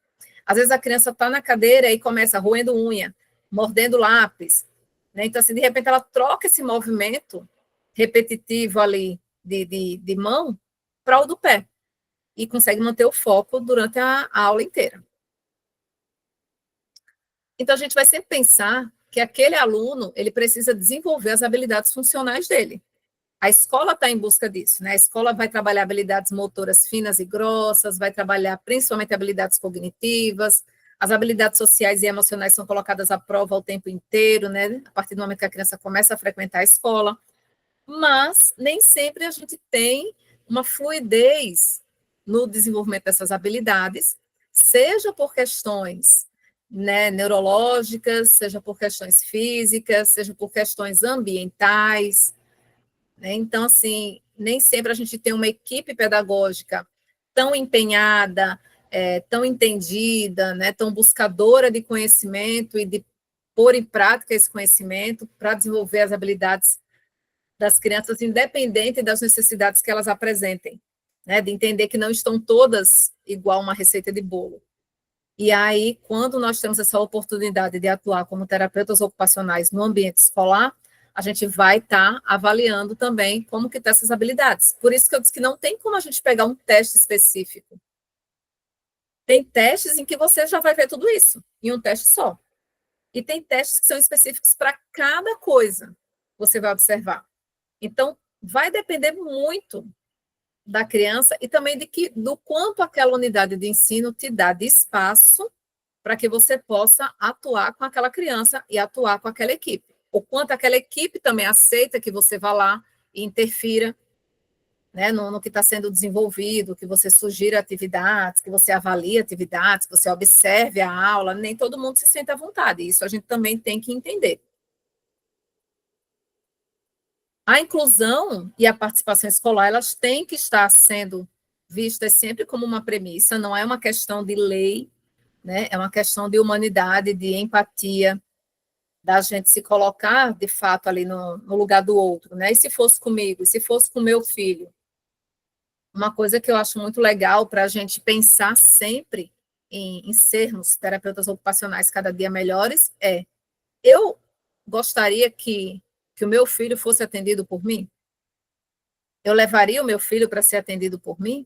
Às vezes a criança está na cadeira e começa roendo unha, mordendo lápis, né? Então, assim, de repente ela troca esse movimento repetitivo ali de mão para o do pé e consegue manter o foco durante a aula inteira. Então, a gente vai sempre pensar que aquele aluno, ele precisa desenvolver as habilidades funcionais dele. A escola está em busca disso, né? A escola vai trabalhar habilidades motoras finas e grossas, vai trabalhar principalmente habilidades cognitivas, as habilidades sociais e emocionais são colocadas à prova o tempo inteiro, né? A partir do momento que a criança começa a frequentar a escola, mas nem sempre a gente tem uma fluidez no desenvolvimento dessas habilidades, seja por questões, né, neurológicas, seja por questões físicas, seja por questões ambientais, né? Então, assim, nem sempre a gente tem uma equipe pedagógica tão empenhada, tão entendida, né, tão buscadora de conhecimento e de pôr em prática esse conhecimento para desenvolver as habilidades das crianças, independente das necessidades que elas apresentem, né, de entender que não estão todas igual uma receita de bolo. E aí, quando nós temos essa oportunidade de atuar como terapeutas ocupacionais no ambiente escolar, a gente vai estar avaliando também como que estão essas habilidades. Por isso que eu disse que não tem como a gente pegar um teste específico. Tem testes em que você já vai ver tudo isso, em um teste só. E tem testes que são específicos para cada coisa, você vai observar. Então, vai depender muito da criança e também do quanto aquela unidade de ensino te dá de espaço para que você possa atuar com aquela criança e atuar com aquela equipe. O quanto aquela equipe também aceita que você vá lá e interfira, né, no que está sendo desenvolvido, que você sugira atividades, que você avalie atividades, que você observe a aula. Nem todo mundo se sente à vontade, isso a gente também tem que entender. A inclusão e a participação escolar, elas têm que estar sendo vistas sempre como uma premissa, não é uma questão de lei, né? É uma questão de humanidade, de empatia, da gente se colocar, de fato, ali no lugar do outro, né? E se fosse comigo, e se fosse com meu filho? Uma coisa que eu acho muito legal para a gente pensar sempre em sermos terapeutas ocupacionais cada dia melhores eu gostaria que o meu filho fosse atendido por mim? Eu levaria o meu filho para ser atendido por mim?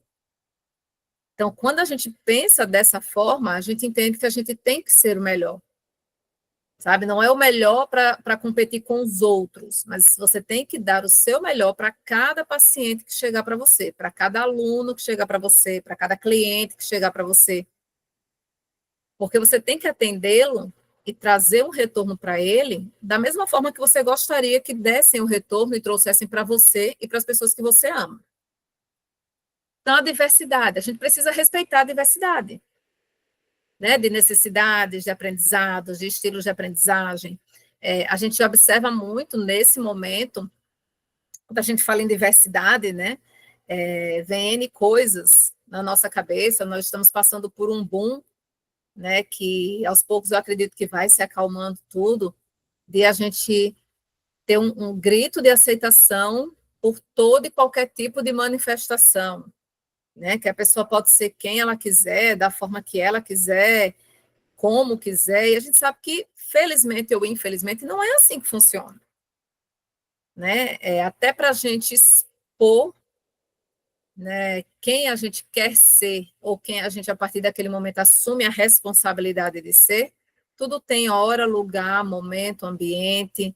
Então, quando a gente pensa dessa forma, a gente entende que a gente tem que ser o melhor. Sabe? Não é o melhor para competir com os outros, mas você tem que dar o seu melhor para cada paciente que chegar para você, para cada aluno que chegar para você, para cada cliente que chegar para você. Porque você tem que atendê-lo e trazer um retorno para ele da mesma forma que você gostaria que dessem o retorno e trouxessem para você e para as pessoas que você ama. Então, a diversidade, a gente precisa respeitar a diversidade, né, de necessidades, de aprendizados, de estilos de aprendizagem. A gente observa muito nesse momento, quando a gente fala em diversidade, né, vem N coisas na nossa cabeça, nós estamos passando por um boom, né, que aos poucos eu acredito que vai se acalmando tudo, de a gente ter um grito de aceitação por todo e qualquer tipo de manifestação, né, que a pessoa pode ser quem ela quiser, da forma que ela quiser, como quiser, e a gente sabe que, felizmente ou infelizmente, não é assim que funciona. Né? Até para a gente expor, né, quem a gente quer ser, ou quem a gente, a partir daquele momento, assume a responsabilidade de ser, tudo tem hora, lugar, momento, ambiente,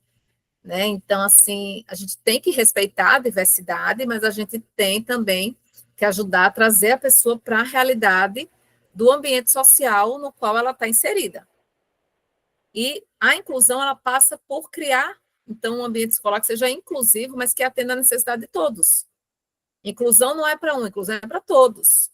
né? Então, assim, a gente tem que respeitar a diversidade, mas a gente tem também que ajudar a trazer a pessoa para a realidade do ambiente social no qual ela está inserida. E a inclusão, ela passa por criar, então, um ambiente escolar que seja inclusivo, mas que atenda a necessidade de todos. Inclusão não é para um, inclusão é para todos.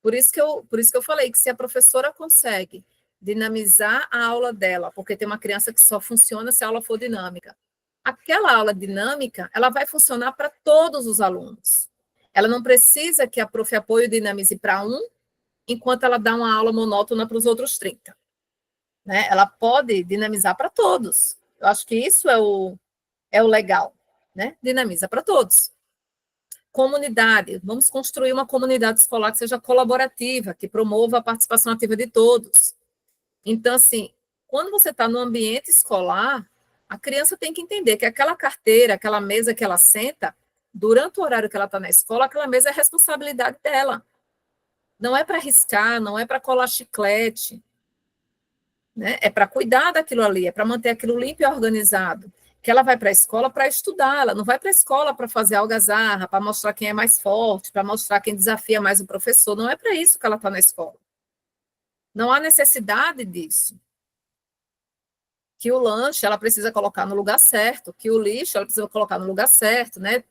Por isso que eu falei que se a professora consegue dinamizar a aula dela, porque tem uma criança que só funciona se a aula for dinâmica, aquela aula dinâmica, ela vai funcionar para todos os alunos. Ela não precisa que a prof. Apoio dinamize para um, enquanto ela dá uma aula monótona para os outros 30. Né? Ela pode dinamizar para todos. Eu acho que isso é o legal, né? Dinamiza para todos. Comunidade, vamos construir uma comunidade escolar que seja colaborativa, que promova a participação ativa de todos. Então, assim, quando você está no ambiente escolar, a criança tem que entender que aquela carteira, aquela mesa que ela senta, durante o horário que ela está na escola, aquela mesa é responsabilidade dela. Não é para riscar, não é para colar chiclete, né? É para cuidar daquilo ali, é para manter aquilo limpo e organizado. Que ela vai para a escola para estudar, ela não vai para a escola para fazer algazarra, para mostrar quem é mais forte, para mostrar quem desafia mais o professor. Não é para isso que ela está na escola. Não há necessidade disso. Que o lanche ela precisa colocar no lugar certo, que o lixo ela precisa colocar no lugar certo, né?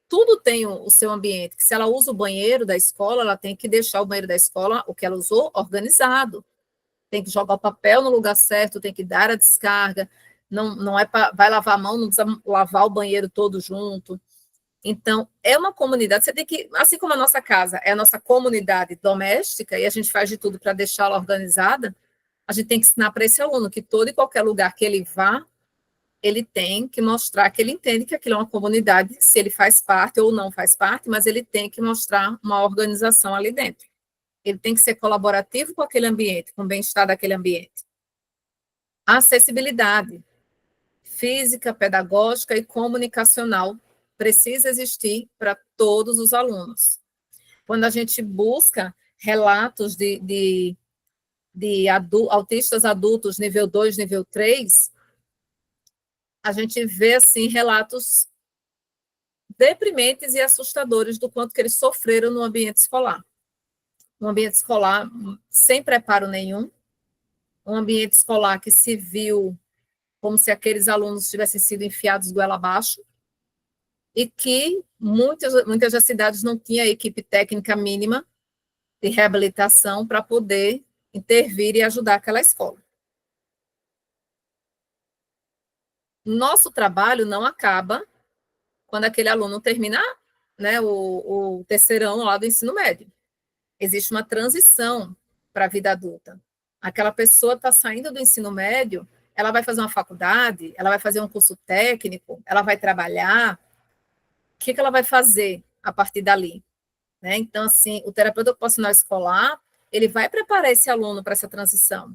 Tudo tem o seu ambiente. Que se ela usa o banheiro da escola, ela tem que deixar o banheiro da escola, o que ela usou, organizado. Tem que jogar o papel no lugar certo, tem que dar a descarga. Não é para vai lavar a mão, não precisa lavar o banheiro todo junto. Então, é uma comunidade, você tem que, assim como a nossa casa é a nossa comunidade doméstica, e a gente faz de tudo para deixá-la organizada, a gente tem que ensinar para esse aluno que todo e qualquer lugar que ele vá, ele tem que mostrar que ele entende que aquilo é uma comunidade, se ele faz parte ou não faz parte, mas ele tem que mostrar uma organização ali dentro. Ele tem que ser colaborativo com aquele ambiente, com o bem-estar daquele ambiente. Acessibilidade física, pedagógica e comunicacional precisa existir para todos os alunos. Quando a gente busca relatos de autistas adultos nível 2, nível 3, a gente vê, assim, relatos deprimentes e assustadores do quanto que eles sofreram no ambiente escolar. Um ambiente escolar sem preparo nenhum, um ambiente escolar que se viu como se aqueles alunos tivessem sido enfiados goela abaixo, e que muitas das cidades não tinham a equipe técnica mínima de reabilitação para poder intervir e ajudar aquela escola. Nosso trabalho não acaba quando aquele aluno termina, né, o terceirão lá do ensino médio. Existe uma transição para a vida adulta. Aquela pessoa está saindo do ensino médio, ela vai fazer uma faculdade, ela vai fazer um curso técnico, ela vai trabalhar. O que ela vai fazer a partir dali? Né? Então, assim, o terapeuta ocupacional escolar, ele vai preparar esse aluno para essa transição.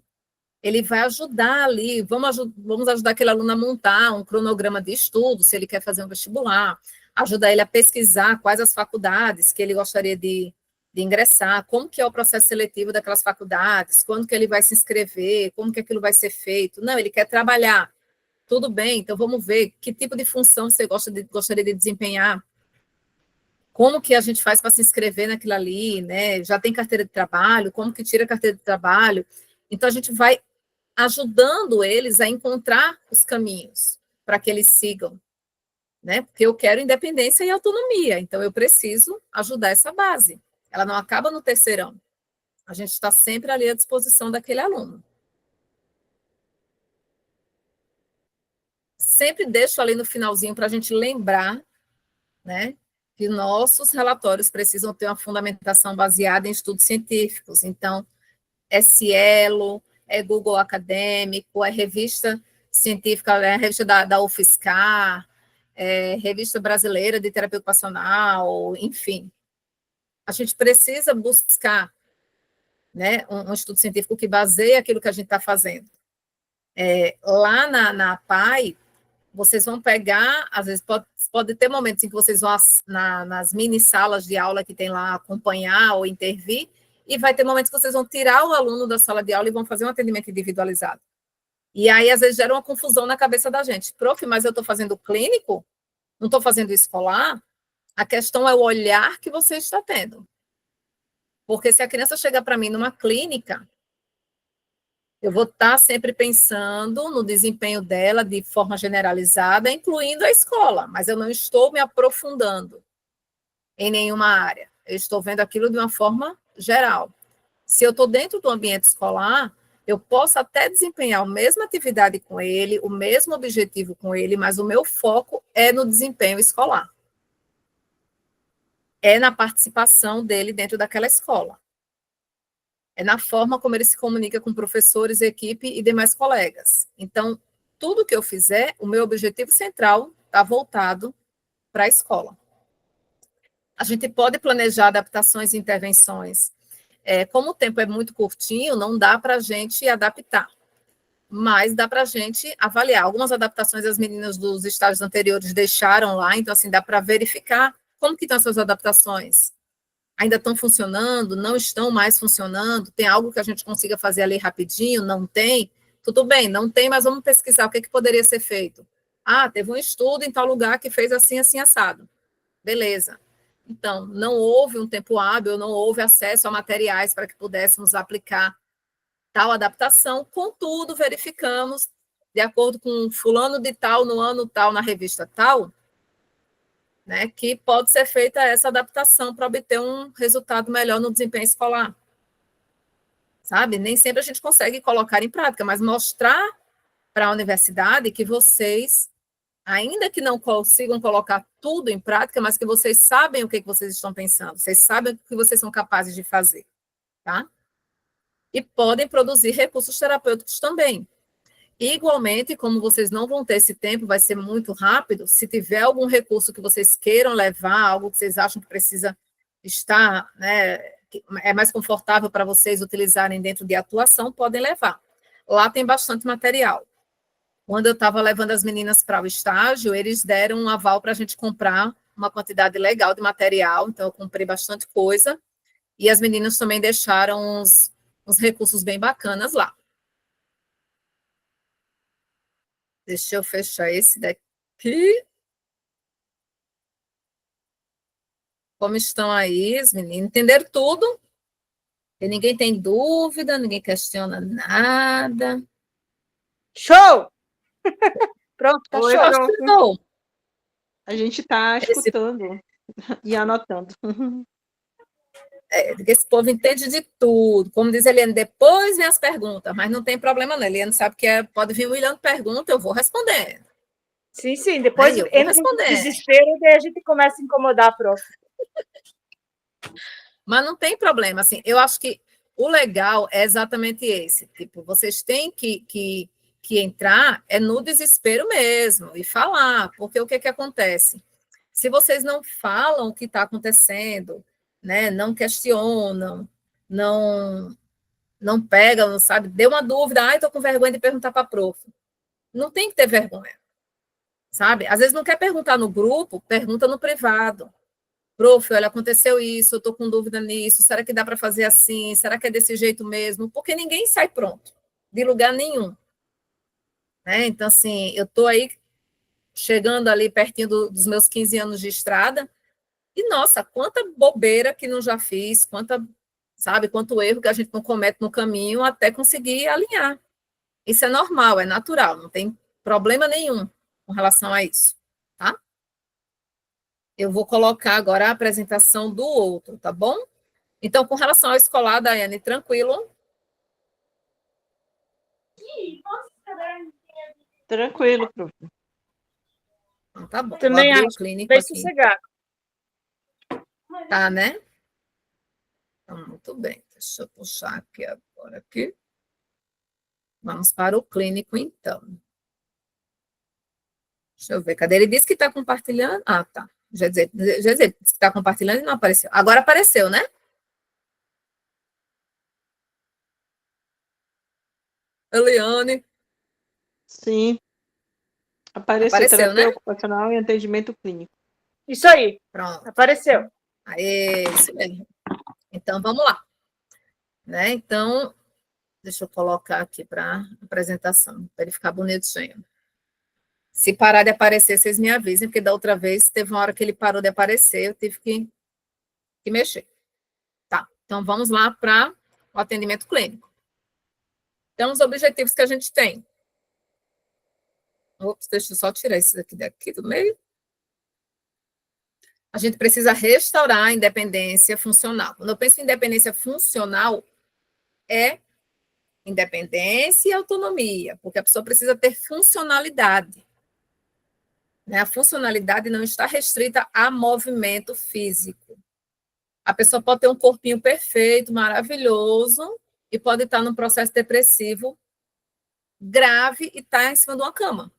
Ele vai ajudar ali, vamos ajudar aquele aluno a montar um cronograma de estudo, se ele quer fazer um vestibular, ajudar ele a pesquisar quais as faculdades que ele gostaria de ingressar, como que é o processo seletivo daquelas faculdades, quando que ele vai se inscrever, como que aquilo vai ser feito. Não, ele quer trabalhar. Tudo bem, então vamos ver que tipo de função você gostaria de desempenhar, como que a gente faz para se inscrever naquilo ali, né? Já tem carteira de trabalho, como que tira a carteira de trabalho. Então, a gente vai ajudando eles a encontrar os caminhos para que eles sigam, né? Porque eu quero independência e autonomia, então eu preciso ajudar essa base. Ela não acaba no terceirão. A gente está sempre ali à disposição daquele aluno. Sempre deixo ali no finalzinho para a gente lembrar, né, que nossos relatórios precisam ter uma fundamentação baseada em estudos científicos. Então, é Cielo, é Google Acadêmico, é revista científica, é a revista da UFSCar, é Revista Brasileira de Terapia Ocupacional, enfim. A gente precisa buscar né? Um estudo científico que baseia aquilo que a gente está fazendo. Lá na PAI, vocês vão pegar, às vezes pode ter momentos em que vocês vão nas mini salas de aula que tem lá acompanhar ou intervir, e vai ter momentos que vocês vão tirar o aluno da sala de aula e vão fazer um atendimento individualizado. E aí, às vezes, gera uma confusão na cabeça da gente. Prof, mas eu estou fazendo clínico? Não estou fazendo escolar? A questão é o olhar que você está tendo. Porque se a criança chegar para mim numa clínica, eu vou estar sempre pensando no desempenho dela de forma generalizada, incluindo a escola, mas eu não estou me aprofundando em nenhuma área. Eu estou vendo aquilo de uma forma geral. Se eu estou dentro do ambiente escolar, eu posso até desempenhar a mesma atividade com ele, o mesmo objetivo com ele, mas o meu foco é no desempenho escolar. É na participação dele dentro daquela escola. É na forma como ele se comunica com professores, equipe e demais colegas. Então, tudo que eu fizer, o meu objetivo central está voltado para a escola. A gente pode planejar adaptações e intervenções. Como o tempo é muito curtinho, não dá para a gente adaptar, mas dá para a gente avaliar. Algumas adaptações as meninas dos estágios anteriores deixaram lá, então, assim, dá para verificar como que estão essas adaptações. Ainda estão funcionando, não estão mais funcionando, tem algo que a gente consiga fazer ali rapidinho, não tem? Tudo bem, não tem, mas vamos pesquisar o que poderia ser feito. Ah, teve um estudo em tal lugar que fez assim, assim, assado. Beleza. Então, não houve um tempo hábil, não houve acesso a materiais para que pudéssemos aplicar tal adaptação, contudo, verificamos, de acordo com fulano de tal, no ano tal, na revista tal, né, que pode ser feita essa adaptação para obter um resultado melhor no desempenho escolar. Sabe? Nem sempre a gente consegue colocar em prática, mas mostrar para a universidade que vocês, ainda que não consigam colocar tudo em prática, mas que vocês sabem o que vocês estão pensando, vocês sabem o que vocês são capazes de fazer, tá? E podem produzir recursos terapêuticos também. Igualmente, como vocês não vão ter esse tempo, vai ser muito rápido, se tiver algum recurso que vocês queiram levar, algo que vocês acham que precisa estar, né, que é mais confortável para vocês utilizarem dentro de atuação, podem levar. Lá tem bastante material. Quando eu estava levando as meninas para o estágio, eles deram um aval para a gente comprar uma quantidade legal de material, então eu comprei bastante coisa, e as meninas também deixaram uns recursos bem bacanas lá. Deixa eu fechar esse daqui. Como estão aí, os meninos? Entenderam tudo? E ninguém tem dúvida, ninguém questiona nada. Show! Pronto, tá Oi, show. prof. Não. A gente está escutando e anotando. Esse povo entende de tudo. Como diz a Eliane, depois vem as perguntas, mas não tem problema não. Eliane sabe que pode vir um milhão de perguntas, eu vou respondendo. Sim, depois Eu vou entra em respondendo. desespero e daí a gente começa a incomodar, prof. Mas não tem problema, assim, eu acho que o legal é exatamente esse, tipo, vocês têm que entrar no desespero mesmo e falar, porque o que acontece? Se vocês não falam o que está acontecendo, né, não questionam, não pegam, sabe, deu uma dúvida, estou com vergonha de perguntar para a prof. Não tem que ter vergonha, sabe? Às vezes não quer perguntar no grupo, pergunta no privado. Prof, olha, aconteceu isso, eu estou com dúvida nisso, será que dá para fazer assim? Será que é desse jeito mesmo? Porque ninguém sai pronto, de lugar nenhum. Né? Então, assim, eu estou aí chegando ali pertinho dos meus 15 anos de estrada, e, nossa, quanta bobeira que não já fiz, quanto erro que a gente não comete no caminho até conseguir alinhar. Isso é normal, é natural, não tem problema nenhum com relação a isso, tá? Eu vou colocar agora a apresentação do outro, tá bom? Então, com relação ao escolar, Daiane, tranquilo? Tranquilo, prof. Então, tá bom. Também Vou abrir acho o clínico bem aqui. sossegado. Tá, né? Então, muito bem. Deixa eu puxar aqui agora. Aqui. Vamos para o clínico, então. Deixa eu ver. Cadê? Ele disse que está compartilhando. Ah, tá. Já disse que está compartilhando e não apareceu. Agora apareceu, né? Eliane. Sim. Apareceu Apareceu, terapia né? ocupacional e atendimento clínico. Isso aí, Pronto. apareceu. Aê, isso mesmo. Então, vamos lá. Né? Então, deixa eu colocar aqui para apresentação, para ele ficar bonitinho. Se parar de aparecer, vocês me avisem, porque da outra vez teve uma hora que ele parou de aparecer, eu tive que mexer. Tá, então vamos lá para o atendimento clínico. Então, os objetivos que a gente tem. Ops, deixa eu só tirar isso daqui do meio. A gente precisa restaurar a independência funcional. Quando eu penso em independência funcional, é independência e autonomia, porque a pessoa precisa ter funcionalidade. Né? A funcionalidade não está restrita a movimento físico. A pessoa pode ter um corpinho perfeito, maravilhoso, e pode estar num processo depressivo grave e estar em cima de uma cama.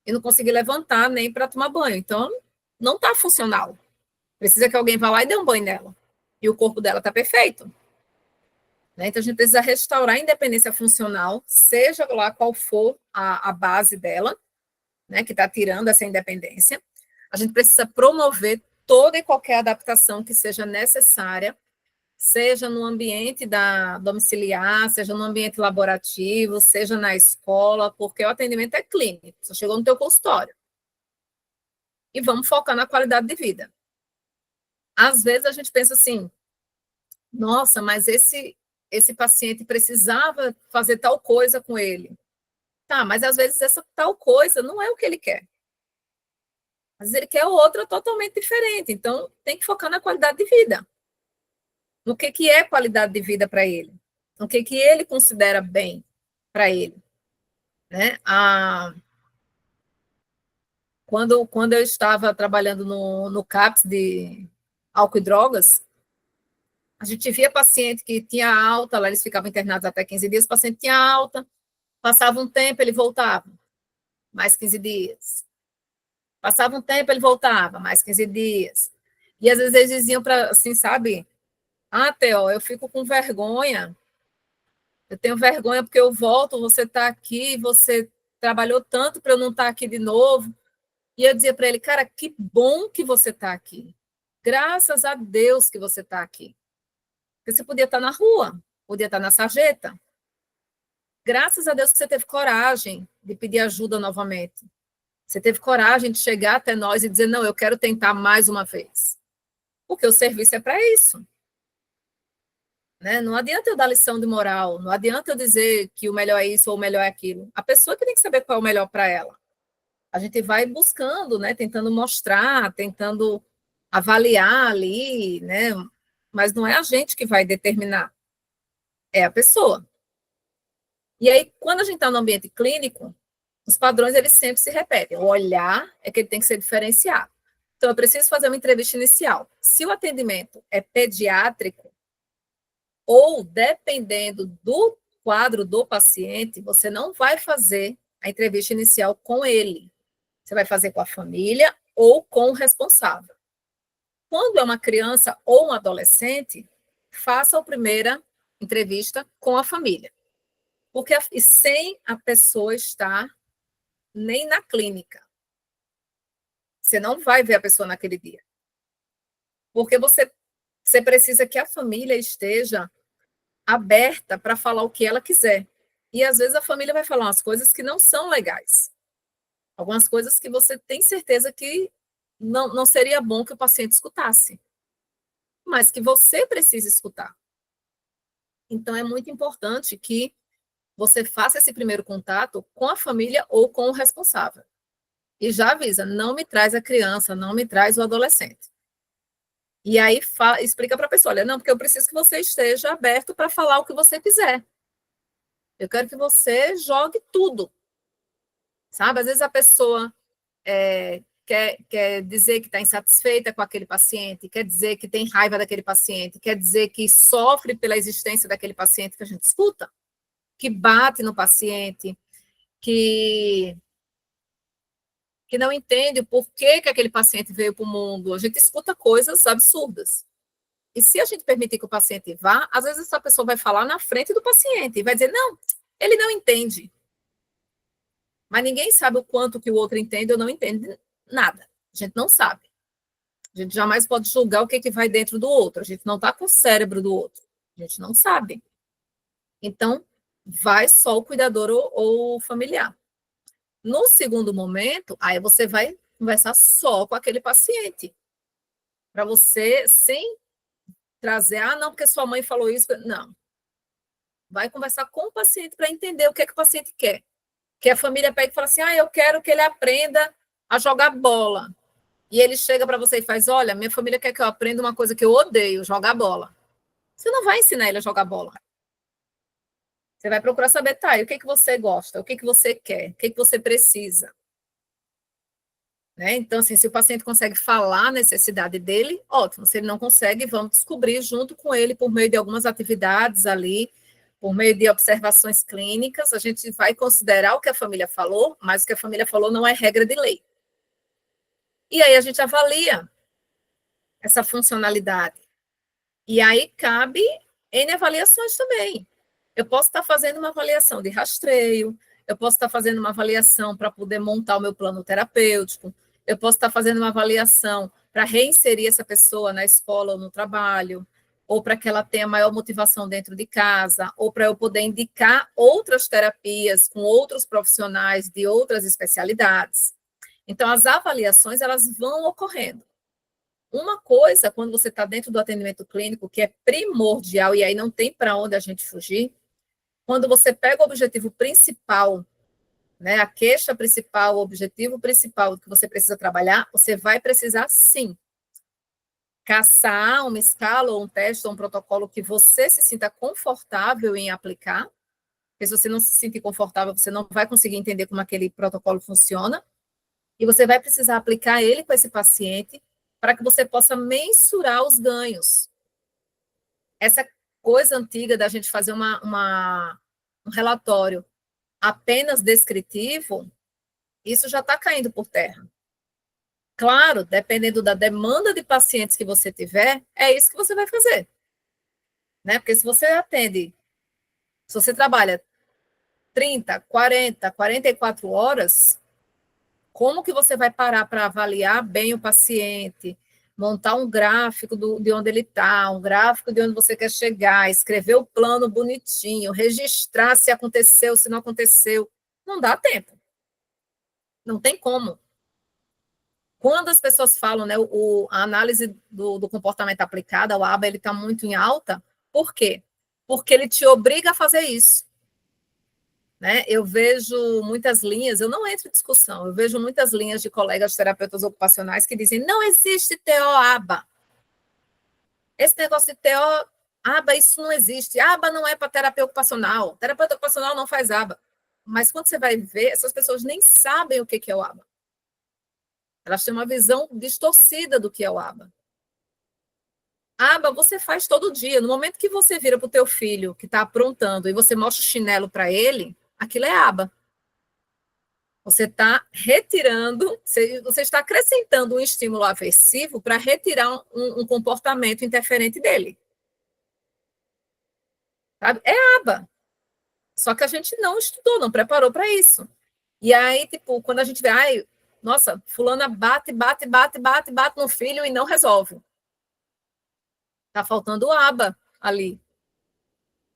E não conseguir levantar nem para tomar banho. Então, não está funcional. Precisa que alguém vá lá e dê um banho nela. E o corpo dela está perfeito. Né? Então, a gente precisa restaurar a independência funcional, seja lá qual for a base dela, né, que está tirando essa independência. A gente precisa promover toda e qualquer adaptação que seja necessária, seja no ambiente domiciliar, seja no ambiente laborativo, seja na escola, porque o atendimento é clínico, você chegou no teu consultório. E vamos focar na qualidade de vida. Às vezes a gente pensa assim, nossa, mas esse paciente precisava fazer tal coisa com ele. Tá, mas às vezes essa tal coisa não é o que ele quer. Às vezes ele quer outra totalmente diferente. Então, tem que focar na qualidade de vida. No que é qualidade de vida para ele. No que ele considera bem para ele. Né? Quando eu estava trabalhando no CAPS de álcool e drogas, a gente via paciente que tinha alta, lá eles ficavam internados até 15 dias, o paciente tinha alta, passava um tempo, ele voltava, mais 15 dias. Passava um tempo, ele voltava, mais 15 dias. E às vezes eles diziam para, assim, sabe, Theo, eu fico com vergonha, eu tenho vergonha porque eu volto, você está aqui, você trabalhou tanto para eu não estar aqui de novo. E eu dizia para ele, cara, que bom que você está aqui. Graças a Deus que você está aqui. Porque você podia estar na rua, podia estar na sarjeta. Graças a Deus que você teve coragem de pedir ajuda novamente. Você teve coragem de chegar até nós e dizer, não, eu quero tentar mais uma vez. Porque o serviço é para isso. Né? Não adianta eu dar lição de moral, não adianta eu dizer que o melhor é isso ou o melhor é aquilo. A pessoa que tem que saber qual é o melhor para ela. A gente vai buscando, né, tentando mostrar, tentando avaliar ali, né, mas não é a gente que vai determinar, é a pessoa. E aí, quando a gente está no ambiente clínico, os padrões, eles sempre se repetem. O olhar é que ele tem que ser diferenciado. Então, eu preciso fazer uma entrevista inicial. Se o atendimento é pediátrico, ou dependendo do quadro do paciente, você não vai fazer a entrevista inicial com ele. Você vai fazer com a família ou com o responsável. Quando é uma criança ou um adolescente, faça a primeira entrevista com a família. Porque sem a pessoa estar nem na clínica. Você não vai ver a pessoa naquele dia. Porque você precisa que a família esteja aberta para falar o que ela quiser. E às vezes a família vai falar umas coisas que não são legais. Algumas coisas que você tem certeza que não seria bom que o paciente escutasse, mas que você precisa escutar. Então, é muito importante que você faça esse primeiro contato com a família ou com o responsável. E já avisa, não me traz a criança, não me traz o adolescente. E aí explica para a pessoa, olha, não, porque eu preciso que você esteja aberto para falar o que você quiser. Eu quero que você jogue tudo. Sabe? Às vezes a pessoa quer dizer que está insatisfeita com aquele paciente, quer dizer que tem raiva daquele paciente, quer dizer que sofre pela existência daquele paciente que a gente escuta, que bate no paciente, que não entende o porquê que aquele paciente veio para o mundo. A gente escuta coisas absurdas. E se a gente permitir que o paciente vá, às vezes essa pessoa vai falar na frente do paciente e vai dizer, não, Ele não entende. Mas ninguém sabe o quanto que o outro entende ou não entende nada. A gente não sabe. A gente jamais pode julgar o que vai dentro do outro. A gente não está com o cérebro do outro. A gente não sabe. Então, vai só o cuidador ou o familiar. No segundo momento, aí você vai conversar só com aquele paciente. Para você, sem trazer, não, porque sua mãe falou isso. Não. Vai conversar com o paciente para entender o que é que o paciente quer. Que a família pega e fala assim, eu quero que ele aprenda a jogar bola. E ele chega para você e faz, olha, minha família quer que eu aprenda uma coisa que eu odeio, jogar bola. Você não vai ensinar ele a jogar bola. Você vai procurar saber, e o que você gosta? O que você quer? O que você precisa? Né? Então, assim, se o paciente consegue falar a necessidade dele, ótimo. Se ele não consegue, vamos descobrir junto com ele, por meio de algumas atividades ali, por meio de observações clínicas, a gente vai considerar o que a família falou, mas o que a família falou não é regra de lei. E aí a gente avalia essa funcionalidade. E aí cabe N avaliações também. Eu posso estar fazendo uma avaliação de rastreio, eu posso estar fazendo uma avaliação para poder montar o meu plano terapêutico, eu posso estar fazendo uma avaliação para reinserir essa pessoa na escola ou no trabalho, ou para que ela tenha maior motivação dentro de casa, ou para eu poder indicar outras terapias com outros profissionais de outras especialidades. Então, as avaliações, elas vão ocorrendo. Uma coisa, quando você está dentro do atendimento clínico, que é primordial, e aí não tem para onde a gente fugir, quando você pega o objetivo principal, né, a queixa principal, o objetivo principal que você precisa trabalhar, você vai precisar, sim, caçar uma escala ou um teste ou um protocolo que você se sinta confortável em aplicar, porque se você não se sentir confortável, você não vai conseguir entender como aquele protocolo funciona, e você vai precisar aplicar ele com esse paciente para que você possa mensurar os ganhos. Essa coisa antiga da gente fazer um relatório apenas descritivo, isso já está caindo por terra. Claro, dependendo da demanda de pacientes que você tiver, é isso que você vai fazer. Né? Porque se você trabalha 30, 40, 44 horas, como que você vai parar para avaliar bem o paciente, montar um gráfico de onde ele está, um gráfico de onde você quer chegar, escrever o plano bonitinho, registrar se aconteceu, se não aconteceu? Não dá tempo. Não tem como. Quando as pessoas falam, né, a análise do comportamento aplicada, o ABA, ele está muito em alta, por quê? Porque ele te obriga a fazer isso. Né? Eu vejo muitas linhas, eu não entro em discussão, eu vejo muitas linhas de colegas terapeutas ocupacionais que dizem, não existe TO-ABA. Esse negócio de TO-ABA, isso não existe. ABA não é para terapia ocupacional. Terapeuta ocupacional não faz ABA. Mas quando você vai ver, essas pessoas nem sabem o que é o ABA. Elas têm uma visão distorcida do que é o ABA. ABA você faz todo dia. No momento que você vira para o teu filho que está aprontando e você mostra o chinelo para ele, aquilo é ABA. Você está retirando, você está acrescentando um estímulo aversivo para retirar um comportamento interferente dele. Sabe? É ABA. Só que a gente não estudou, não preparou para isso. E aí, tipo, quando a gente vê, nossa, fulana bate no filho e não resolve. Está faltando ABA ali.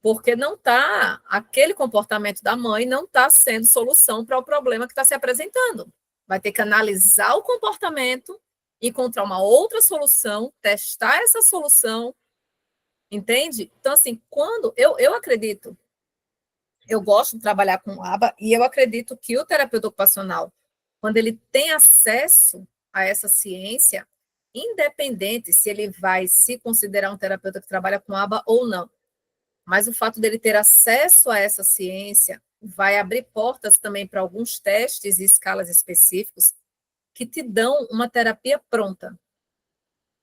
Porque não está, aquele comportamento da mãe não está sendo solução para o problema que está se apresentando. Vai ter que analisar o comportamento, encontrar uma outra solução, testar essa solução, entende? Então, assim, quando eu acredito, eu gosto de trabalhar com ABA e eu acredito que o terapeuta ocupacional, quando ele tem acesso a essa ciência, independente se ele vai se considerar um terapeuta que trabalha com ABA ou não, mas o fato dele ter acesso a essa ciência vai abrir portas também para alguns testes e escalas específicos que te dão uma terapia pronta.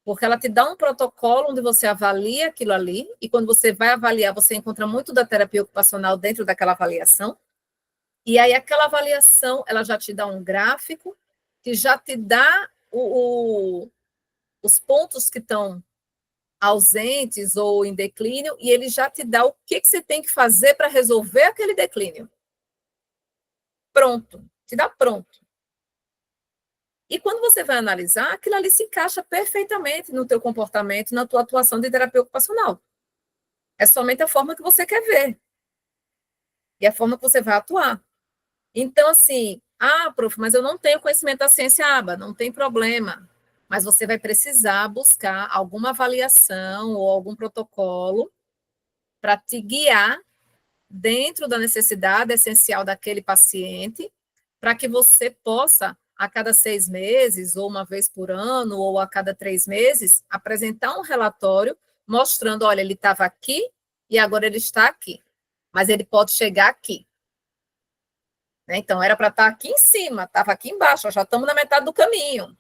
Porque ela te dá um protocolo onde você avalia aquilo ali, e quando você vai avaliar, você encontra muito da terapia ocupacional dentro daquela avaliação, e aí aquela avaliação, ela já te dá um gráfico, que já te dá os pontos que estão ausentes ou em declínio, e ele já te dá o que você tem que fazer para resolver aquele declínio. Pronto, te dá pronto. E quando você vai analisar, aquilo ali se encaixa perfeitamente no teu comportamento, na tua atuação de terapia ocupacional. É somente a forma que você quer ver. E a forma que você vai atuar. Então, assim, prof, mas eu não tenho conhecimento da ciência ABA, não tem problema. Mas você vai precisar buscar alguma avaliação ou algum protocolo para te guiar dentro da necessidade essencial daquele paciente, para que você possa, a cada 6 meses, ou uma vez por ano, ou a cada 3 meses, apresentar um relatório mostrando, olha, ele estava aqui e agora ele está aqui, mas ele pode chegar aqui. Então, era para estar aqui em cima, estava aqui embaixo, já estamos na metade do caminho.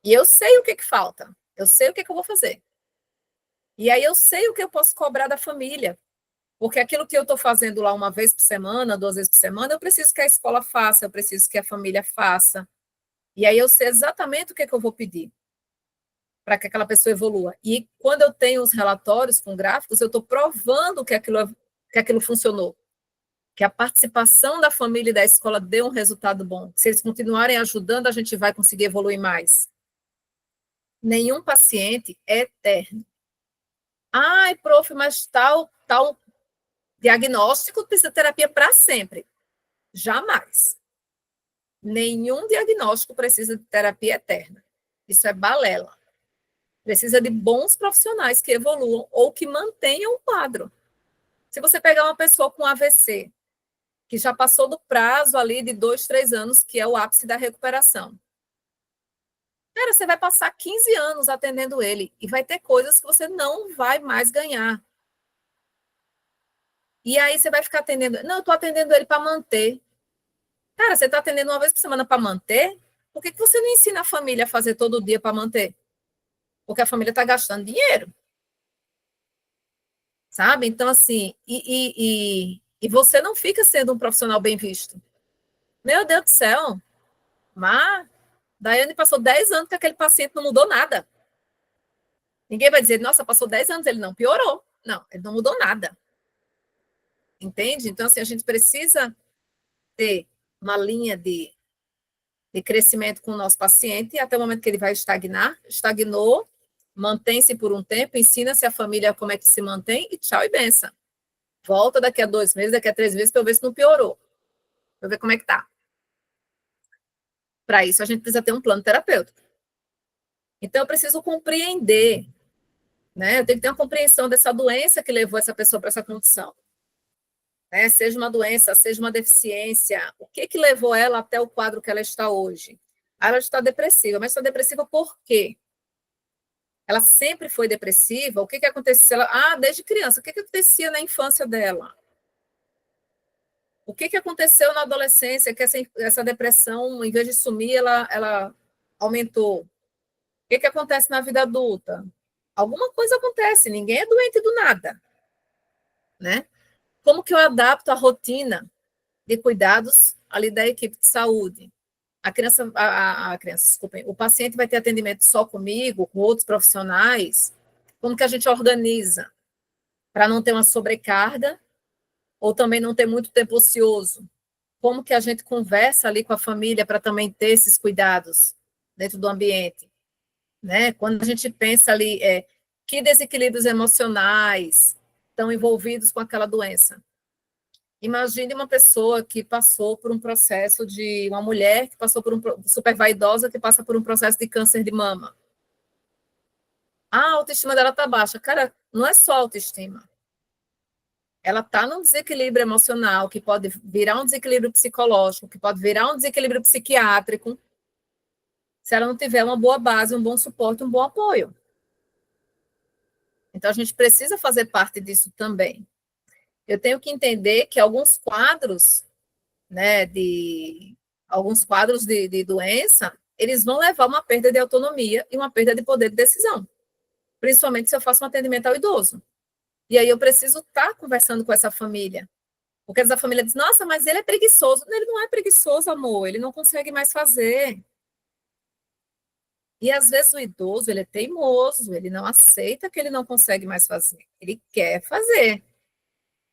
E eu sei o que falta, eu sei o que eu vou fazer. E aí eu sei o que eu posso cobrar da família, porque aquilo que eu estou fazendo lá uma vez por semana, 2 vezes por semana, eu preciso que a escola faça, eu preciso que a família faça. E aí eu sei exatamente o que eu vou pedir para que aquela pessoa evolua. E quando eu tenho os relatórios com gráficos, eu estou provando que aquilo funcionou, que a participação da família e da escola deu um resultado bom. Se eles continuarem ajudando, a gente vai conseguir evoluir mais. Nenhum paciente é eterno. Ai, prof, mas tal diagnóstico precisa de terapia para sempre. Jamais. Nenhum diagnóstico precisa de terapia eterna. Isso é balela. Precisa de bons profissionais que evoluam ou que mantenham o quadro. Se você pegar uma pessoa com AVC, que já passou do prazo ali de 2, 3 anos, que é o ápice da recuperação. Cara, você vai passar 15 anos atendendo ele e vai ter coisas que você não vai mais ganhar. E aí você vai ficar atendendo. Não, eu estou atendendo ele para manter. Cara, você está atendendo uma vez por semana para manter? Por que você não ensina a família a fazer todo dia para manter? Porque a família está gastando dinheiro. Sabe? Então, assim, e você não fica sendo um profissional bem visto. Meu Deus do céu. Mas Daiane passou 10 anos que aquele paciente não mudou nada. Ninguém vai dizer, nossa, passou 10 anos, ele não piorou. Não, ele não mudou nada. Entende? Então, assim, a gente precisa ter uma linha de crescimento com o nosso paciente até o momento que ele vai estagnar. Estagnou, mantém-se por um tempo, ensina-se a família como é que se mantém e tchau e benção. Volta daqui a 2 meses, daqui a 3 meses, para eu ver se não piorou. Para eu ver como é que tá. Para isso, a gente precisa ter um plano terapêutico. Então, eu preciso compreender, né? Eu tenho que ter uma compreensão dessa doença que levou essa pessoa para essa condição. Né? Seja uma doença, seja uma deficiência, o que levou ela até o quadro que ela está hoje? Ela está depressiva, mas está depressiva por quê? Ela sempre foi depressiva? O que aconteceu? Desde criança. O que acontecia na infância dela? O que aconteceu na adolescência que essa depressão, em vez de sumir, ela aumentou? O que acontece na vida adulta? Alguma coisa acontece, ninguém é doente do nada. Né? Como que eu adapto a rotina de cuidados ali da equipe de saúde? A criança, desculpem, o paciente vai ter atendimento só comigo, com outros profissionais? Como que a gente organiza para não ter uma sobrecarga ou também não ter muito tempo ocioso? Como que a gente conversa ali com a família para também ter esses cuidados dentro do ambiente? Né? Quando a gente pensa ali, que desequilíbrios emocionais estão envolvidos com aquela doença? Imagine uma pessoa que passou por um processo de... Uma mulher que passou por super vaidosa, que passa por um processo de câncer de mama. A autoestima dela está baixa. Cara, não é só autoestima. Ela está num desequilíbrio emocional, que pode virar um desequilíbrio psicológico, que pode virar um desequilíbrio psiquiátrico, se ela não tiver uma boa base, um bom suporte, um bom apoio. Então, a gente precisa fazer parte disso também. Eu tenho que entender que alguns quadros, né, alguns quadros de doença, eles vão levar a uma perda de autonomia e uma perda de poder de decisão, principalmente se eu faço um atendimento ao idoso. E aí eu preciso estar conversando com essa família, porque essa família diz, nossa, mas ele é preguiçoso. Ele não é preguiçoso, amor, ele não consegue mais fazer. E, às vezes, o idoso, ele é teimoso, ele não aceita que ele não consegue mais fazer. Ele quer fazer.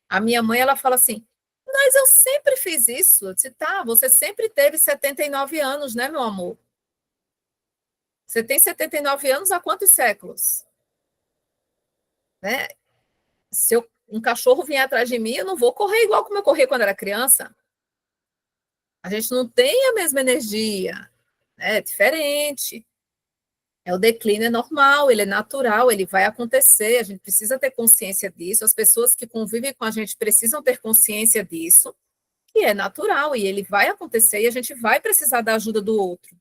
A minha mãe, ela fala assim, mas eu sempre fiz isso. Eu disse, tá, você sempre teve 79 anos, né, meu amor? Você tem 79 anos há quantos séculos? Né? Se um cachorro vier atrás de mim, eu não vou correr igual como eu corria quando era criança. A gente não tem a mesma energia, né? É diferente. O declínio é normal, ele é natural, ele vai acontecer, a gente precisa ter consciência disso, as pessoas que convivem com a gente precisam ter consciência disso, que é natural, e ele vai acontecer, e a gente vai precisar da ajuda do outro.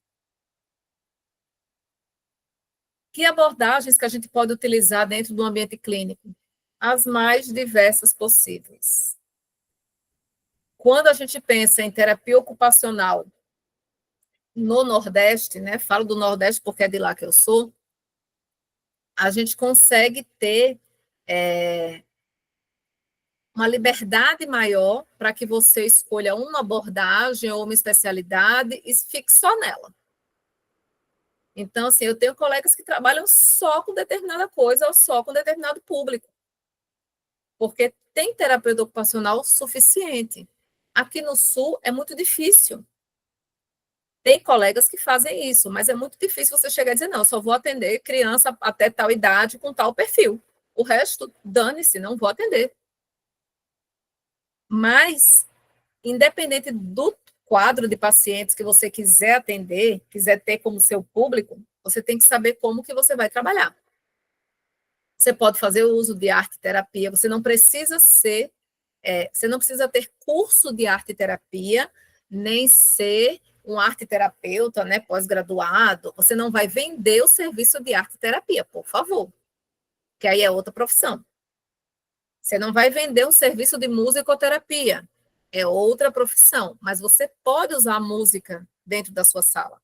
Que abordagens que a gente pode utilizar dentro do ambiente clínico? As mais diversas possíveis. Quando a gente pensa em terapia ocupacional no Nordeste, né, falo do Nordeste porque é de lá que eu sou, a gente consegue ter uma liberdade maior para que você escolha uma abordagem ou uma especialidade e fique só nela. Então, assim, eu tenho colegas que trabalham só com determinada coisa ou só com determinado público, porque tem terapeuta ocupacional suficiente. Aqui no Sul é muito difícil. Tem colegas que fazem isso, mas é muito difícil você chegar e dizer, não, eu só vou atender criança até tal idade com tal perfil. O resto, dane-se, não vou atender. Mas, independente do quadro de pacientes que você quiser atender, quiser ter como seu público, você tem que saber como que você vai trabalhar. Você pode fazer o uso de arte-terapia, você não precisa você não precisa ter curso de arte-terapia, nem ser um arte-terapeuta, né, pós-graduado. Você não vai vender o serviço de arte-terapia, por favor, que aí é outra profissão. Você não vai vender um serviço de musicoterapia, é outra profissão, mas você pode usar a música dentro da sua sala.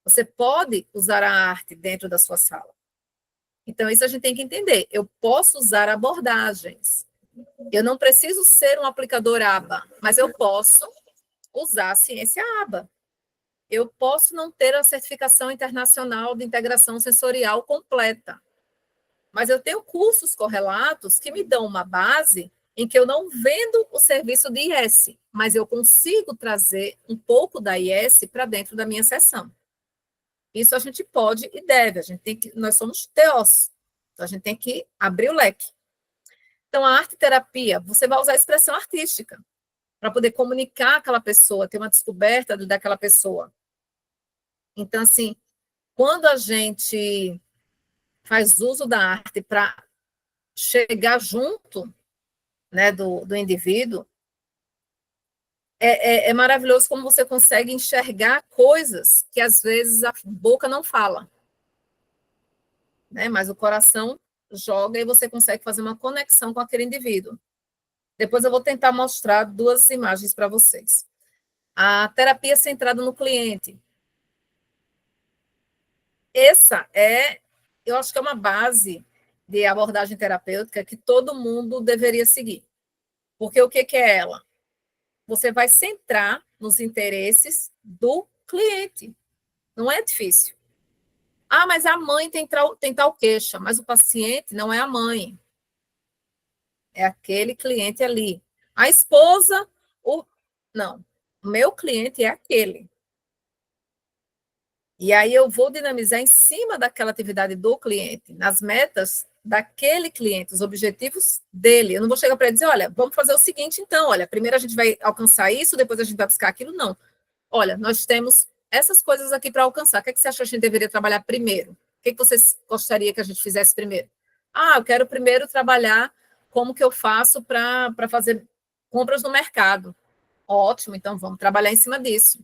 Você pode usar a arte dentro da sua sala. Então, isso a gente tem que entender. Eu posso usar abordagens. Eu não preciso ser um aplicador ABA, mas eu posso usar a ciência ABA. Eu posso não ter a certificação internacional de integração sensorial completa, mas eu tenho cursos correlatos que me dão uma base em que eu não vendo o serviço de IS, mas eu consigo trazer um pouco da IS para dentro da minha sessão. Isso a gente pode e deve, a gente tem que, nós somos TOs, então a gente tem que abrir o leque. Então, a arte-terapia, você vai usar a expressão artística para poder comunicar aquela pessoa, ter uma descoberta daquela pessoa. Então, assim, quando a gente faz uso da arte para chegar junto, né, do indivíduo, é maravilhoso como você consegue enxergar coisas que, às vezes, a boca não fala, né, mas o coração joga e você consegue fazer uma conexão com aquele indivíduo. Depois eu vou tentar mostrar duas imagens para vocês. A terapia centrada no cliente. Essa eu acho que é uma base de abordagem terapêutica que todo mundo deveria seguir. Porque o que é ela? Você vai centrar nos interesses do cliente. Não é difícil. Ah, mas a mãe tem tal queixa, mas o paciente não é a mãe. É aquele cliente ali. A esposa, não. O meu cliente é aquele. E aí eu vou dinamizar em cima daquela atividade do cliente, nas metas daquele cliente, os objetivos dele. Eu não vou chegar para ele e dizer, olha, vamos fazer o seguinte então, olha, primeiro a gente vai alcançar isso, depois a gente vai buscar aquilo, não. Olha, nós temos essas coisas aqui para alcançar. O que você acha que a gente deveria trabalhar primeiro? O que você gostaria que a gente fizesse primeiro? Ah, eu quero primeiro trabalhar como que eu faço para fazer compras no mercado. Ótimo, então vamos trabalhar em cima disso.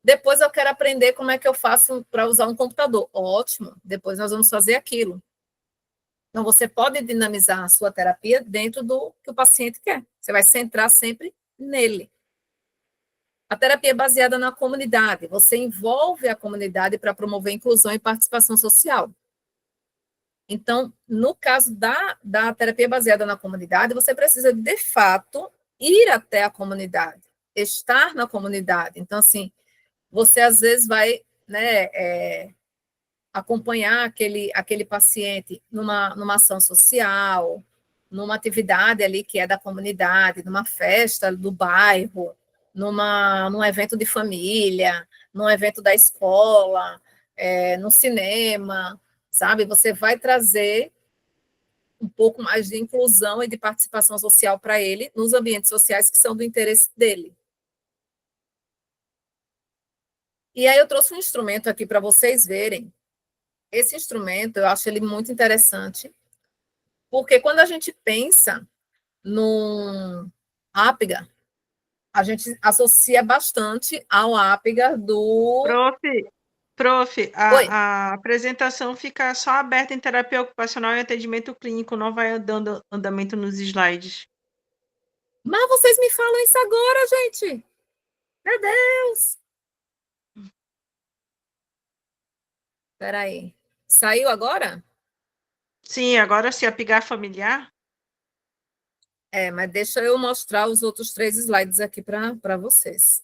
Depois eu quero aprender como é que eu faço para usar um computador. Ótimo, depois nós vamos fazer aquilo. Então, você pode dinamizar a sua terapia dentro do que o paciente quer. Você vai centrar sempre nele. A terapia é baseada na comunidade. Você envolve a comunidade para promover inclusão e participação social. Então, no caso da terapia baseada na comunidade, você precisa, de fato, ir até a comunidade, estar na comunidade. Então, assim, você às vezes vai, né, acompanhar aquele paciente numa ação social, numa atividade ali que é da comunidade, numa festa do bairro, num evento de família, num evento da escola, no cinema, sabe? Você vai trazer um pouco mais de inclusão e de participação social para ele nos ambientes sociais que são do interesse dele. E aí eu trouxe um instrumento aqui para vocês verem. Esse instrumento, eu acho ele muito interessante, porque quando a gente pensa no Apgar, a gente associa bastante ao Apgar do... Prof, Oi, a apresentação fica só aberta em terapia ocupacional e atendimento clínico, não vai dando andamento nos slides. mas vocês me falam isso agora, gente. Meu Deus. Espera aí. Saiu agora? Sim, agora se apigar familiar. Mas deixa eu mostrar os outros 3 slides aqui para vocês.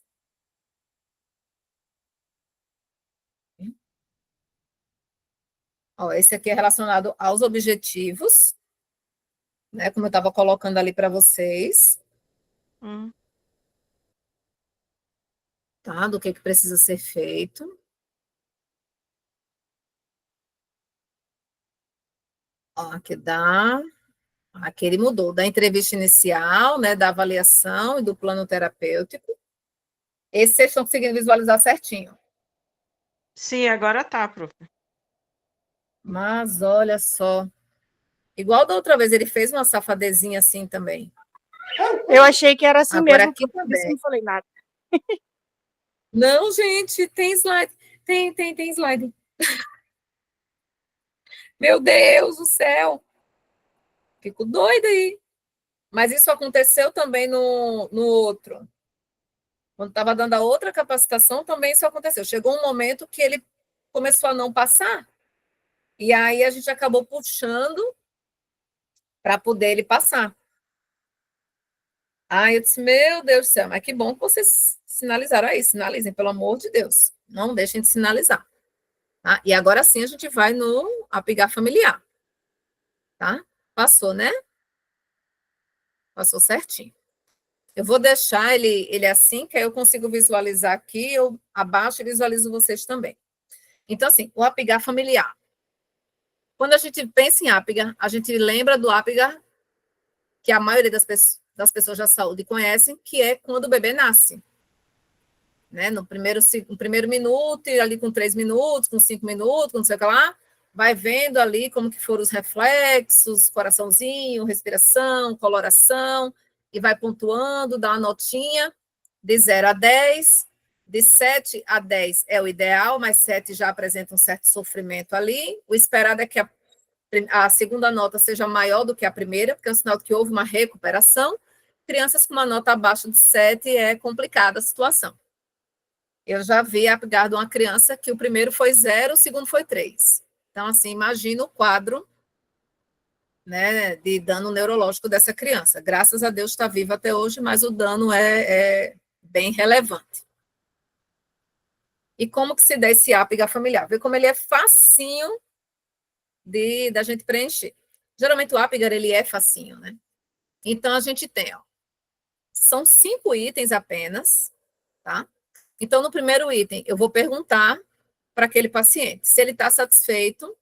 Ó, esse aqui é relacionado aos objetivos, né, como eu estava colocando ali para vocês, tá, do que precisa ser feito. Ó, aqui ele mudou, da entrevista inicial, né, da avaliação e do plano terapêutico. Esse vocês estão conseguindo visualizar certinho. Sim, agora tá, prof. Mas olha só, igual da outra vez, ele fez uma safadezinha assim também. Eu achei que era assim Agora mesmo, aqui por isso também. não falei nada. Não, gente, tem slide. Tem slide. Meu Deus do céu. Fico doida aí. Mas isso aconteceu também no outro. Quando estava dando a outra capacitação, também isso aconteceu. Chegou um momento que ele começou a não passar. E aí a gente acabou puxando para poder ele passar. Aí eu disse, meu Deus do céu, mas que bom que vocês sinalizaram aí, sinalizem, pelo amor de Deus. Não deixem de sinalizar. Tá? E agora sim a gente vai no apigar familiar. Tá? Passou, né? Passou certinho. Eu vou deixar ele assim, que aí eu consigo visualizar aqui, eu abaixo e visualizo vocês também. Então, assim, o apigar familiar. Quando a gente pensa em Apgar, a gente lembra do Apgar que a maioria das pessoas da saúde conhecem, que é quando o bebê nasce. Né? No primeiro minuto, e ali com 3 minutos, com 5 minutos, com não sei o que lá, vai vendo ali como que foram os reflexos, coraçãozinho, respiração, coloração, e vai pontuando, dá uma notinha de 0 a 10, de 7 a 10 é o ideal, mas 7 já apresenta um certo sofrimento ali. O esperado é que a segunda nota seja maior do que a primeira, porque é um sinal de que houve uma recuperação. Crianças com uma nota abaixo de 7 é complicada a situação. Eu já vi Apgar de uma criança que o primeiro foi 0, o segundo foi 3. Então, assim, imagina o quadro, né, de dano neurológico dessa criança. Graças a Deus está viva até hoje, mas o dano é bem relevante. E como que se dá esse Apgar familiar? Vê como ele é facinho da gente preencher. Geralmente o Apgar, ele é facinho, né? Então, a gente tem, ó, são 5 itens apenas, tá? Então, no primeiro item, eu vou perguntar para aquele paciente se ele está satisfeito,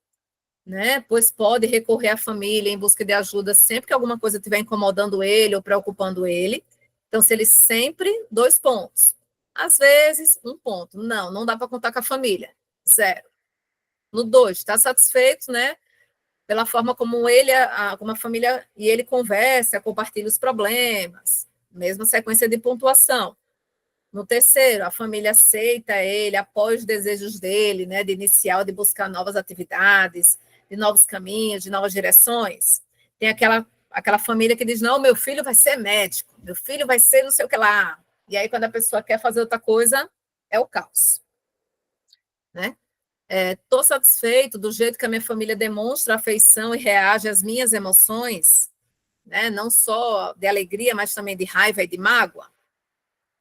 né? Pois pode recorrer à família em busca de ajuda sempre que alguma coisa estiver incomodando ele ou preocupando ele. Então, se ele sempre, 2 pontos. Às vezes, 1 ponto. Não dá para contar com a família. 0. No 2, está satisfeito, né? Pela forma como ele, como a família e ele conversa, compartilha os problemas. Mesma sequência de pontuação. No terceiro, a família aceita ele, apoia os desejos dele, né, de iniciar, de buscar novas atividades, de novos caminhos, de novas direções. Tem aquela família que diz, não, meu filho vai ser médico, meu filho vai ser não sei o que lá. E aí, quando a pessoa quer fazer outra coisa, é o caos. Né? Estou satisfeito do jeito que a minha família demonstra afeição e reage às minhas emoções, né? Não só de alegria, mas também de raiva e de mágoa.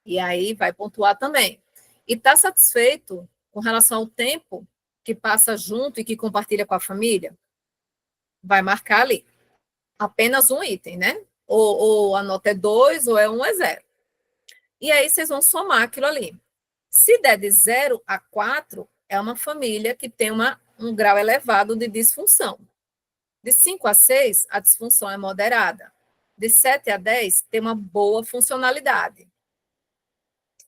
E aí vai pontuar também. E está satisfeito com relação ao tempo que passa junto e que compartilha com a família? Vai marcar ali. Apenas um item, né? Ou a nota é 2, ou é 1, é 0. E aí vocês vão somar aquilo ali. Se der de 0 a 4, é uma família que tem um grau elevado de disfunção. De 5 a 6, a disfunção é moderada. De 7 a 10, tem uma boa funcionalidade.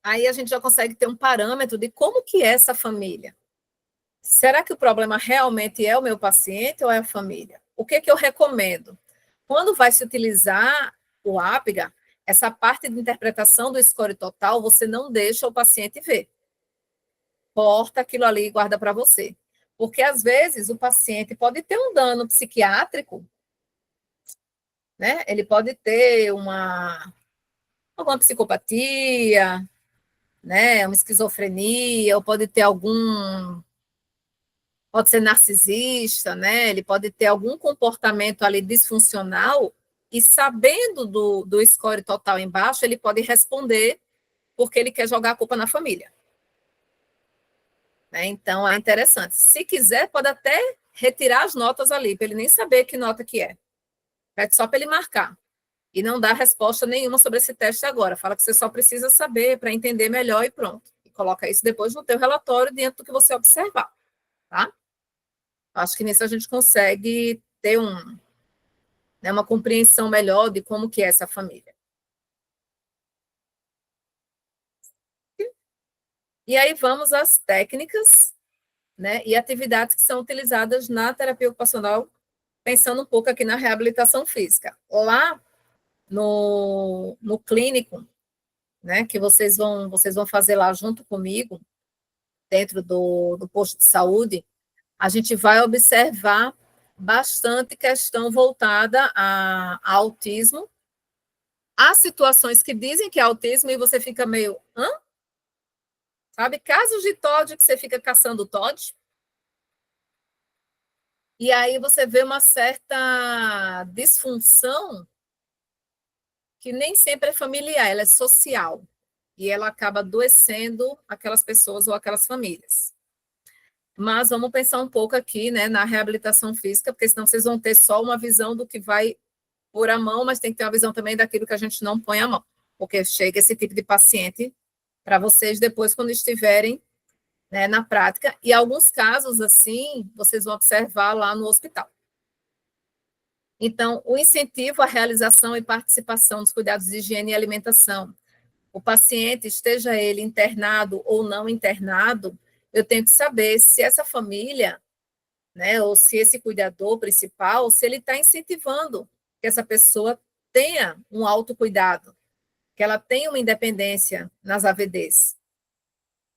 Aí a gente já consegue ter um parâmetro de como que é essa família. Será que o problema realmente é o meu paciente ou é a família? O que eu recomendo? Quando vai se utilizar o APGA, essa parte de interpretação do score total, você não deixa o paciente ver. Corta aquilo ali e guarda para você. Porque, às vezes, o paciente pode ter um dano psiquiátrico, né? Ele pode ter alguma psicopatia, né? Uma esquizofrenia, ou pode ter pode ser narcisista, né? Ele pode ter algum comportamento ali disfuncional e sabendo do score total embaixo, ele pode responder porque ele quer jogar a culpa na família. Né? Então, é interessante. Se quiser, pode até retirar as notas ali, para ele nem saber que nota que é. Pede só para ele marcar. E não dá resposta nenhuma sobre esse teste agora. Fala que você só precisa saber para entender melhor e pronto. E coloca isso depois no teu relatório dentro do que você observar. Tá? Acho que nisso a gente consegue ter uma compreensão melhor de como que é essa família. E aí vamos às técnicas, né, e atividades que são utilizadas na terapia ocupacional, pensando um pouco aqui na reabilitação física. Lá no clínico, né, que vocês vão fazer lá junto comigo, dentro do posto de saúde, a gente vai observar bastante questão voltada a autismo. Há situações que dizem que é autismo e você fica meio, hã? Sabe? Casos de TOD que você fica caçando TOD. E aí você vê uma certa disfunção que nem sempre é familiar, ela é social. E ela acaba adoecendo aquelas pessoas ou aquelas famílias. Mas vamos pensar um pouco aqui, né, na reabilitação física, porque senão vocês vão ter só uma visão do que vai pôr a mão, mas tem que ter uma visão também daquilo que a gente não põe a mão, porque chega esse tipo de paciente para vocês depois, quando estiverem, né, na prática, e alguns casos, assim, vocês vão observar lá no hospital. Então, o incentivo à realização e participação dos cuidados de higiene e alimentação. O paciente, esteja ele internado ou não internado, eu tenho que saber se essa família, né, ou se esse cuidador principal, se ele está incentivando que essa pessoa tenha um autocuidado, que ela tenha uma independência nas AVDs.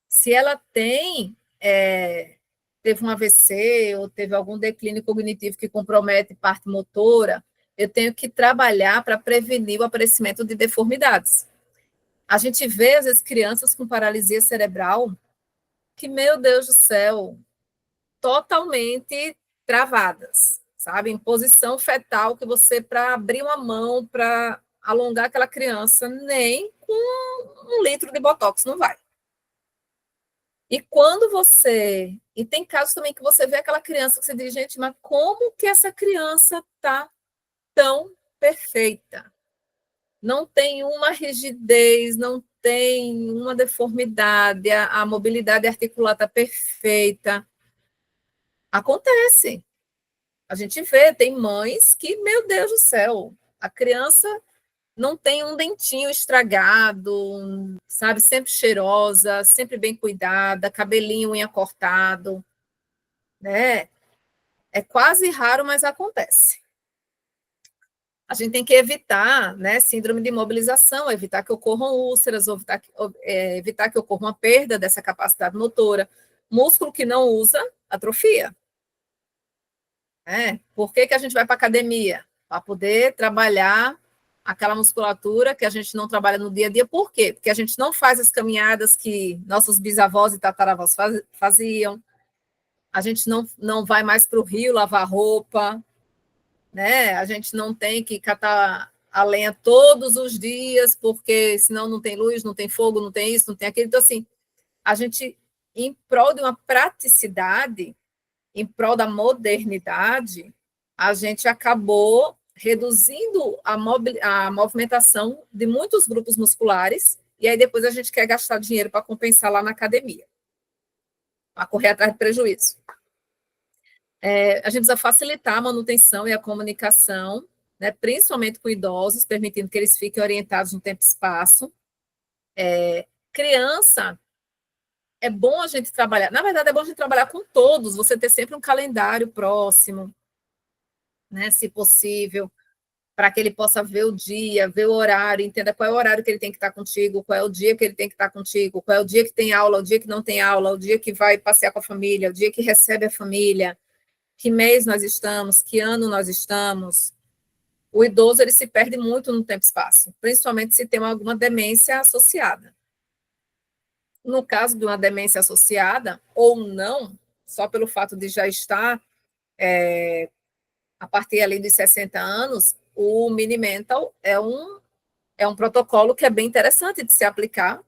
Se ela teve um AVC ou teve algum declínio cognitivo que compromete parte motora, eu tenho que trabalhar para prevenir o aparecimento de deformidades. A gente vê, às vezes, crianças com paralisia cerebral que, meu Deus do céu, totalmente travadas, sabe? Em posição fetal, que você, para abrir uma mão, para alongar aquela criança, nem com 1 litro de botox não vai. E quando você... E tem casos também que você vê aquela criança que você diz, gente, mas como que essa criança está tão perfeita? Não tem uma rigidez, não tem uma deformidade, a mobilidade articular está perfeita. Acontece. A gente vê, tem mães que, meu Deus do céu, a criança não tem um dentinho estragado, sabe, sempre cheirosa, sempre bem cuidada, cabelinho, unha cortado, né? É quase raro, mas acontece. A gente tem que evitar, né, síndrome de imobilização, evitar que ocorram úlceras, evitar que ocorra uma perda dessa capacidade motora. Músculo que não usa, atrofia. Por que a gente vai para a academia? Para poder trabalhar aquela musculatura que a gente não trabalha no dia a dia. Por quê? Porque a gente não faz as caminhadas que nossos bisavós e tataravós faziam. A gente não vai mais para o rio lavar roupa, né? A gente não tem que catar a lenha todos os dias, porque senão não tem luz, não tem fogo, não tem isso, não tem aquilo. Então, assim, a gente em prol de uma praticidade, em prol da modernidade, a gente acabou reduzindo a movimentação de muitos grupos musculares, e aí depois a gente quer gastar dinheiro para compensar lá na academia, para correr atrás de prejuízo. A gente precisa facilitar a manutenção e a comunicação, né, principalmente com idosos, permitindo que eles fiquem orientados no tempo e espaço. Criança, é bom a gente trabalhar, na verdade é bom a gente trabalhar com todos, você ter sempre um calendário próximo, né, se possível, para que ele possa ver o dia, ver o horário, entenda qual é o horário que ele tem que estar contigo, qual é o dia que ele tem que estar contigo, qual é o dia que tem aula, o dia que não tem aula, o dia que vai passear com a família, o dia que recebe a família, que mês nós estamos, que ano nós estamos. O idoso ele se perde muito no tempo e espaço, principalmente se tem alguma demência associada. No caso de uma demência associada, ou não, só pelo fato de já estar a partir ali dos 60 anos, o Mini-Mental é um protocolo que é bem interessante de se aplicar.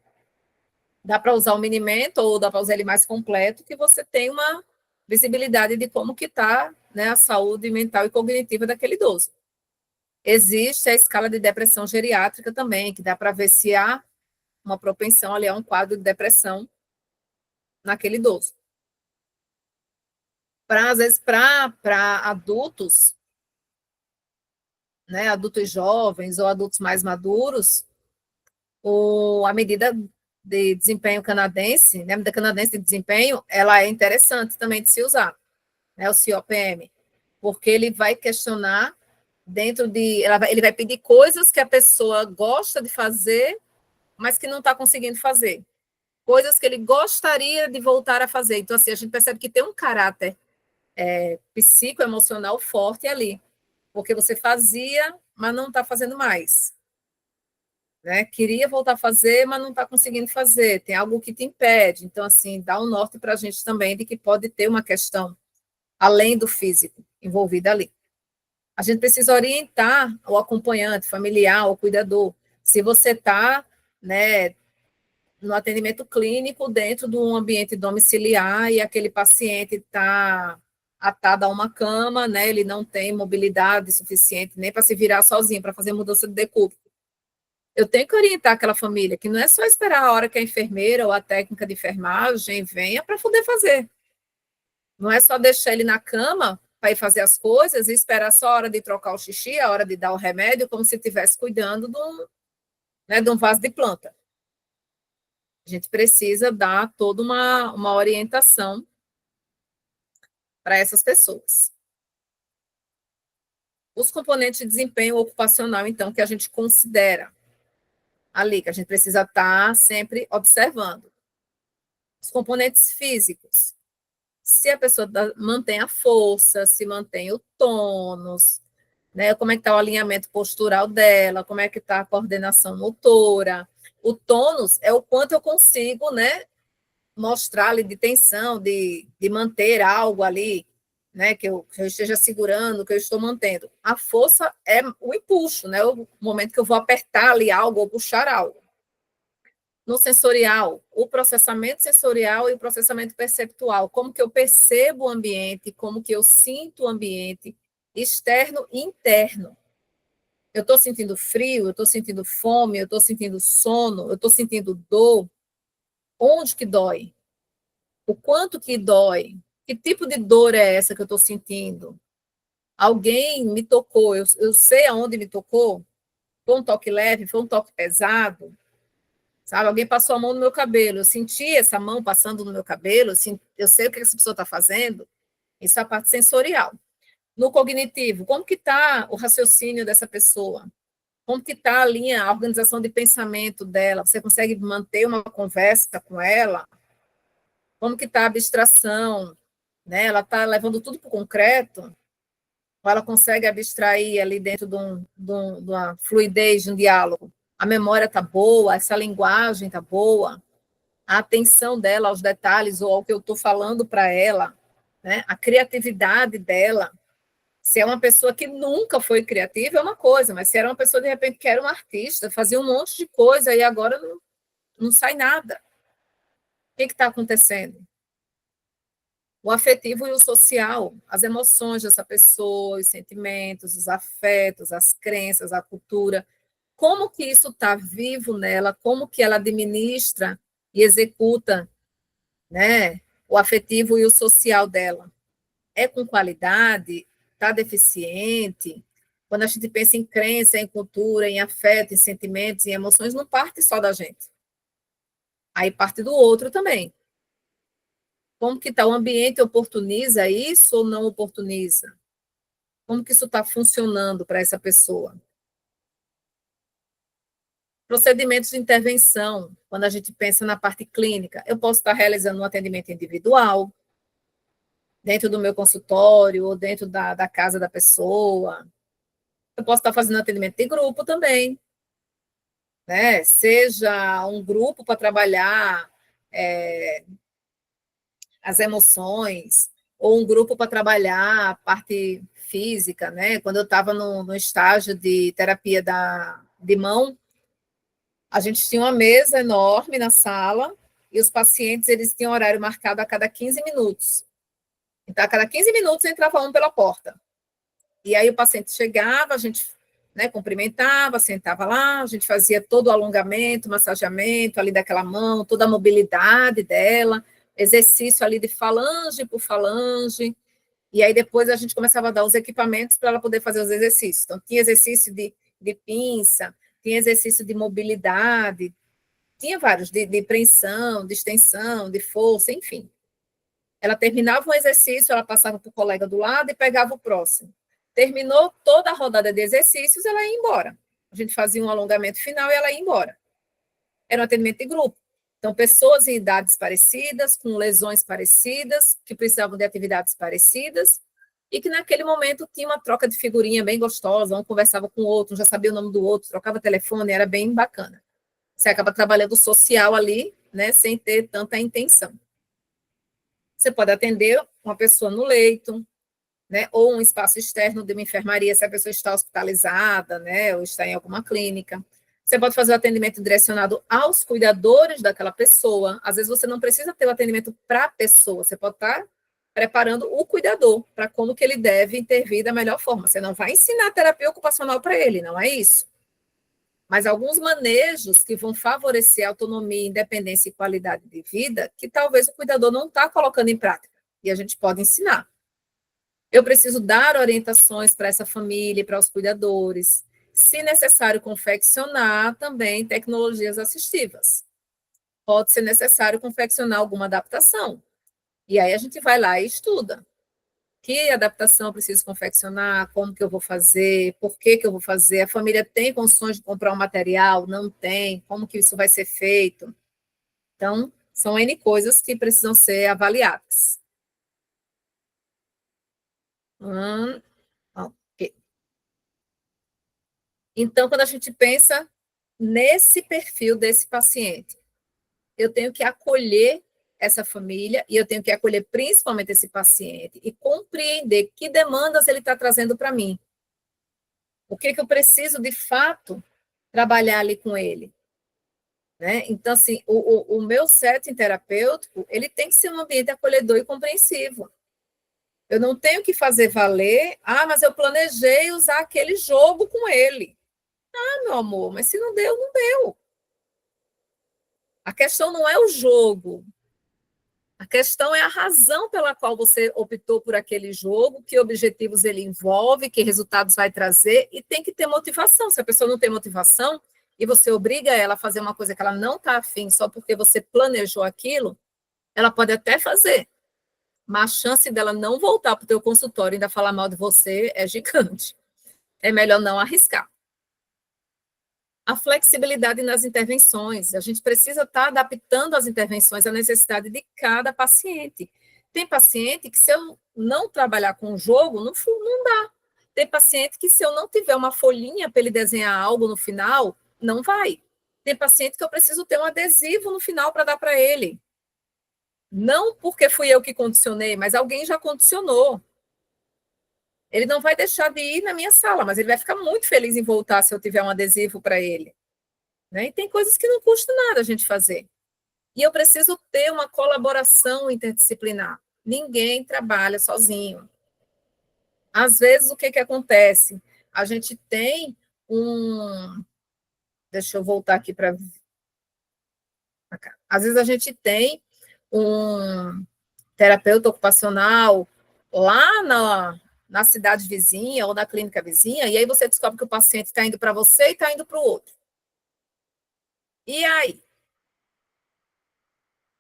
Dá para usar o Mini-Mental ou dá para usar ele mais completo, que você tem uma visibilidade de como que está, né, a saúde mental e cognitiva daquele idoso. Existe a escala de depressão geriátrica também, que dá para ver se há uma propensão ali a um quadro de depressão naquele idoso. Às vezes, para adultos, né, adultos jovens ou adultos mais maduros, a medida de desempenho canadense, né, a medida canadense de desempenho, ela é interessante também de se usar, né, o COPM, porque ele vai questionar ele vai pedir coisas que a pessoa gosta de fazer, mas que não está conseguindo fazer. Coisas que ele gostaria de voltar a fazer. Então, assim, a gente percebe que tem um caráter psicoemocional forte ali, porque você fazia, mas não está fazendo mais. Né? Queria voltar a fazer, mas não está conseguindo fazer. Tem algo que te impede. Então, assim, dá um norte para a gente também de que pode ter uma questão além do físico envolvida ali. A gente precisa orientar o acompanhante, familiar, o cuidador. Se você está, né, no atendimento clínico dentro de um ambiente domiciliar e aquele paciente está atado a uma cama, né, ele não tem mobilidade suficiente nem para se virar sozinho, para fazer mudança de decúbito. Eu tenho que orientar aquela família, que não é só esperar a hora que a enfermeira ou a técnica de enfermagem venha para poder fazer. Não é só deixar ele na cama para ir fazer as coisas e esperar só a hora de trocar o xixi, a hora de dar o remédio, como se estivesse cuidando de um vaso de planta. A gente precisa dar toda uma orientação para essas pessoas. Os componentes de desempenho ocupacional, então, que a gente considera ali, que a gente precisa estar sempre observando. Os componentes físicos. Se a pessoa mantém a força, se mantém o tônus, né, como é que está o alinhamento postural dela, como é que está a coordenação motora. O tônus é o quanto eu consigo, né, mostrar ali de tensão, de manter algo ali, né, que eu esteja segurando, que eu estou mantendo. A força é o impulso, né, o momento que eu vou apertar ali algo ou puxar algo. No sensorial, o processamento sensorial e o processamento perceptual, como que eu percebo o ambiente, como que eu sinto o ambiente, externo e interno. Eu estou sentindo frio, eu estou sentindo fome, eu estou sentindo sono, eu estou sentindo dor. Onde que dói? O quanto que dói? Que tipo de dor é essa que eu estou sentindo? Alguém me tocou, eu sei aonde me tocou? Foi um toque leve, foi um toque pesado? Sabe? Alguém passou a mão no meu cabelo, eu senti essa mão passando no meu cabelo, eu sei o que essa pessoa está fazendo. Isso é a parte sensorial. No cognitivo, como que está o raciocínio dessa pessoa? Como que está a linha, a organização de pensamento dela? Você consegue manter uma conversa com ela? Como que está a abstração? Né? Ela está levando tudo para o concreto? Ou ela consegue abstrair ali dentro de uma fluidez, de um diálogo? A memória está boa, essa linguagem está boa, a atenção dela aos detalhes ou ao que eu estou falando para ela, né? A criatividade dela. Se é uma pessoa que nunca foi criativa, é uma coisa, mas se era uma pessoa, de repente, que era um artista, fazia um monte de coisa e agora não sai nada. que está acontecendo? O afetivo e o social, as emoções dessa pessoa, os sentimentos, os afetos, as crenças, a cultura, como que isso está vivo nela, como que ela administra e executa, né, o afetivo e o social dela. É com qualidade? Está deficiente? Quando a gente pensa em crença, em cultura, em afeto, em sentimentos, em emoções, não parte só da gente. Aí parte do outro também. Como que está o ambiente, oportuniza isso ou não oportuniza? Como que isso está funcionando para essa pessoa? Procedimentos de intervenção, quando a gente pensa na parte clínica, eu posso estar realizando um atendimento individual, dentro do meu consultório, ou dentro da casa da pessoa. Eu posso estar fazendo atendimento de grupo também, né? Seja um grupo para trabalhar as emoções, ou um grupo para trabalhar a parte física, né? Quando eu estava no estágio de terapia de mão, a gente tinha uma mesa enorme na sala e os pacientes eles tinham horário marcado a cada 15 minutos. Então, a cada 15 minutos entrava um pela porta. E aí o paciente chegava, a gente, né, cumprimentava, sentava lá, a gente fazia todo o alongamento, massageamento ali daquela mão, toda a mobilidade dela, exercício ali de falange por falange, e aí depois a gente começava a dar os equipamentos para ela poder fazer os exercícios. Então, tinha exercício de pinça, tinha exercício de mobilidade, tinha vários, de preensão, de extensão, de força, enfim. Ela terminava um exercício, ela passava para o colega do lado e pegava o próximo. Terminou toda a rodada de exercícios, ela ia embora. A gente fazia um alongamento final e ela ia embora. Era um atendimento de grupo. Então, pessoas em idades parecidas, com lesões parecidas, que precisavam de atividades parecidas, e que naquele momento tinha uma troca de figurinha bem gostosa, um conversava com o outro, um já sabia o nome do outro, trocava telefone, era bem bacana. Você acaba trabalhando social ali, né, sem ter tanta intenção. Você pode atender uma pessoa no leito, né, ou um espaço externo de uma enfermaria, se a pessoa está hospitalizada, né, ou está em alguma clínica. Você pode fazer o atendimento direcionado aos cuidadores daquela pessoa. Às vezes você não precisa ter o atendimento para a pessoa, você pode estar preparando o cuidador para como que ele deve intervir da melhor forma. Você não vai ensinar terapia ocupacional para ele, não é isso. Mas alguns manejos que vão favorecer a autonomia, independência e qualidade de vida, que talvez o cuidador não está colocando em prática, e a gente pode ensinar. Eu preciso dar orientações para essa família, para os cuidadores. Se necessário, confeccionar também tecnologias assistivas. Pode ser necessário confeccionar alguma adaptação. E aí a gente vai lá e estuda. Que adaptação eu preciso confeccionar, como que eu vou fazer, por que que eu vou fazer, a família tem condições de comprar um material, não tem, como que isso vai ser feito. Então, são N coisas que precisam ser avaliadas. Ok. Então, quando a gente pensa nesse perfil desse paciente, eu tenho que acolher essa família e eu tenho que acolher principalmente esse paciente e compreender que demandas ele está trazendo para mim. O que eu preciso, de fato, trabalhar ali com ele. Né? Então, assim, o meu setting terapêutico, ele tem que ser um ambiente acolhedor e compreensivo. Eu não tenho que fazer valer, mas eu planejei usar aquele jogo com ele. Meu amor, mas se não deu, não deu. A questão não é o jogo. A questão é a razão pela qual você optou por aquele jogo, que objetivos ele envolve, que resultados vai trazer, e tem que ter motivação. Se a pessoa não tem motivação e você obriga ela a fazer uma coisa que ela não está afim só porque você planejou aquilo, ela pode até fazer, mas a chance dela não voltar para o teu consultório e ainda falar mal de você é gigante. É melhor não arriscar. A flexibilidade nas intervenções. A gente precisa estar adaptando as intervenções à necessidade de cada paciente. Tem paciente que, se eu não trabalhar com o jogo, não dá. Tem paciente que, se eu não tiver uma folhinha para ele desenhar algo no final, não vai. Tem paciente que eu preciso ter um adesivo no final para dar para ele. Não porque fui eu que condicionei, mas alguém já condicionou. Ele não vai deixar de ir na minha sala, mas ele vai ficar muito feliz em voltar se eu tiver um adesivo para ele. Né? E tem coisas que não custa nada a gente fazer. E eu preciso ter uma colaboração interdisciplinar. Ninguém trabalha sozinho. Às vezes, o que acontece? A gente tem um... Deixa eu voltar aqui para... Às vezes, a gente tem um terapeuta ocupacional lá na cidade vizinha ou na clínica vizinha, e aí você descobre que o paciente está indo para você e está indo para o outro. E aí?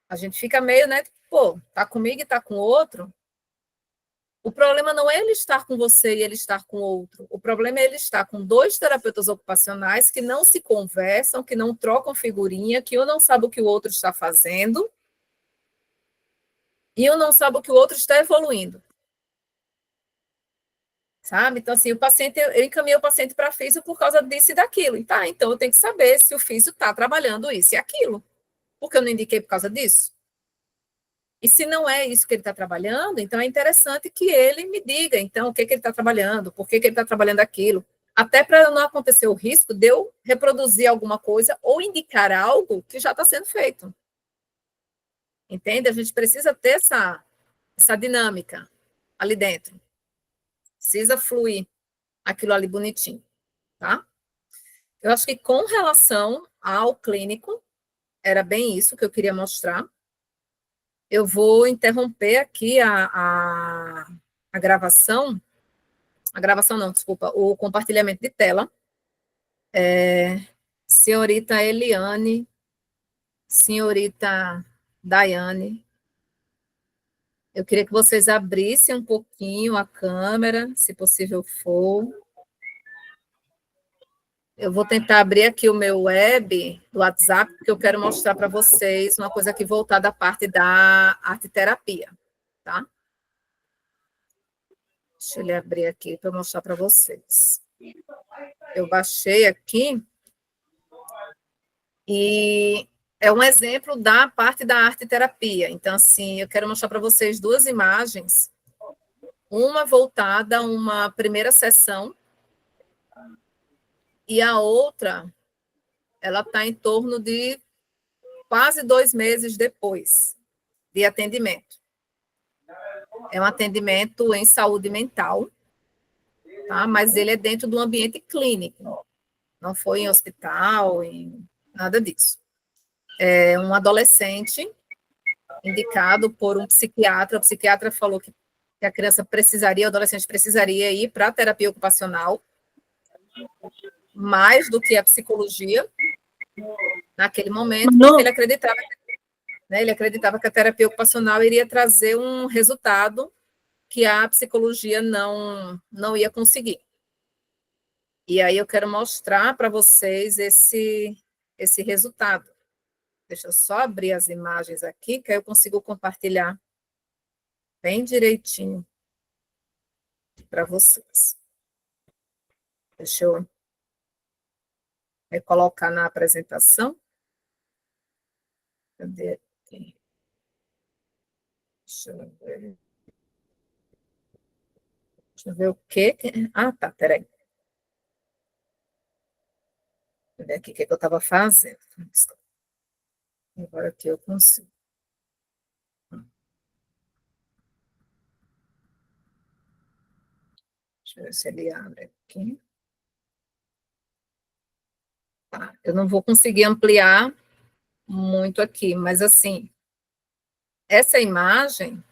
A gente fica meio, né? Pô, tá comigo e tá com o outro. O problema não é ele estar com você e ele estar com outro. O problema é ele estar com 2 terapeutas ocupacionais que não se conversam, que não trocam figurinha, que um não sabe o que o outro está fazendo e um não sabe o que o outro está evoluindo. Sabe? Então, assim, eu encaminhei o paciente para físio por causa disso e daquilo. E tá, então eu tenho que saber se o físio está trabalhando isso e aquilo. Porque eu não indiquei por causa disso. E se não é isso que ele está trabalhando, então é interessante que ele me diga, então, o que ele está trabalhando, por que ele está trabalhando aquilo, até para não acontecer o risco de eu reproduzir alguma coisa ou indicar algo que já está sendo feito. Entende? A gente precisa ter essa dinâmica ali dentro. Precisa fluir aquilo ali bonitinho, tá? Eu acho que com relação ao clínico, era bem isso que eu queria mostrar. Eu vou interromper aqui a gravação não, desculpa, o compartilhamento de tela. Senhorita Eliane, senhorita Daiane, eu queria que vocês abrissem um pouquinho a câmera, se possível for. Eu vou tentar abrir aqui o meu web do WhatsApp, porque eu quero mostrar para vocês uma coisa aqui voltada à parte da arte-terapia, tá? Deixa eu abrir aqui para mostrar para vocês. Eu baixei aqui e é um exemplo da parte da arte-terapia. Então, assim, eu quero mostrar para vocês 2 imagens, uma voltada a uma primeira sessão e a outra, ela está em torno de quase 2 meses depois de atendimento. É um atendimento em saúde mental, tá? Mas ele é dentro do ambiente clínico, não foi em hospital, em nada disso. É um adolescente indicado por um psiquiatra. O psiquiatra falou que a criança precisaria, o adolescente precisaria ir para a terapia ocupacional, mais do que a psicologia, naquele momento, porque ele acreditava que a terapia ocupacional iria trazer um resultado que a psicologia não ia conseguir. E aí eu quero mostrar para vocês esse resultado. Deixa eu só abrir as imagens aqui, que aí eu consigo compartilhar bem direitinho para vocês. Deixa eu colocar na apresentação. Cadê aqui? Deixa eu ver. Deixa eu ver o quê? Ah, tá, peraí. Deixa eu ver aqui o que eu estava fazendo. Agora que eu consigo. Deixa eu ver se ele abre aqui. Tá, eu não vou conseguir ampliar muito aqui, mas assim, essa imagem,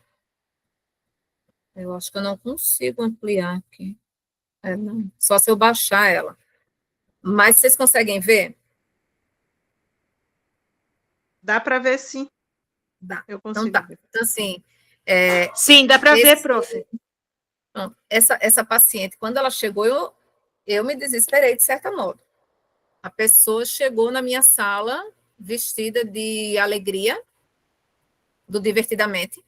eu acho que eu não consigo ampliar aqui. Não, só se eu baixar ela. Mas vocês conseguem ver? Dá para ver, sim. Dá. Eu consigo Então, tá. ver. Então, assim... Sim, dá para ver, prof. Essa paciente, quando ela chegou, eu me desesperei, de certo modo. A pessoa chegou na minha sala vestida de alegria, do Divertidamente,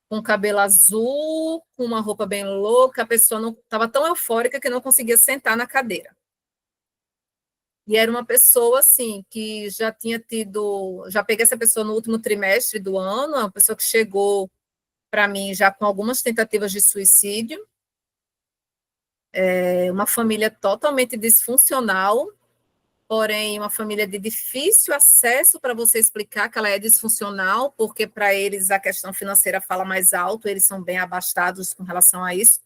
com cabelo azul, com uma roupa bem louca, a pessoa não estava tão eufórica que não conseguia sentar na cadeira. E era uma pessoa, assim, que já peguei essa pessoa no último trimestre do ano, uma pessoa que chegou para mim já com algumas tentativas de suicídio, uma família totalmente disfuncional, porém uma família de difícil acesso para você explicar que ela é disfuncional, porque para eles a questão financeira fala mais alto, eles são bem abastados com relação a isso.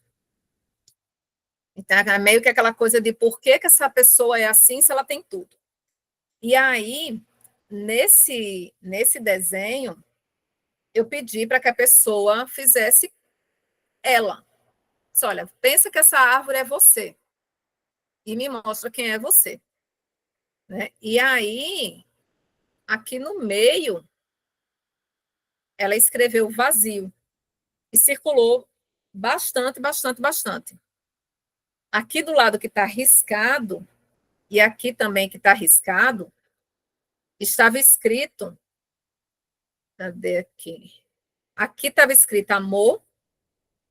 Então, é meio que aquela coisa de por que essa pessoa é assim se ela tem tudo. E aí, nesse desenho, eu pedi para que a pessoa fizesse ela. Disse, olha, pensa que essa árvore é você. E me mostra quem é você. Né? E aí, aqui no meio, ela escreveu vazio. E circulou bastante, bastante, bastante. Aqui do lado que está riscado, e aqui também que está riscado, estava escrito, cadê aqui? Aqui estava escrito amor,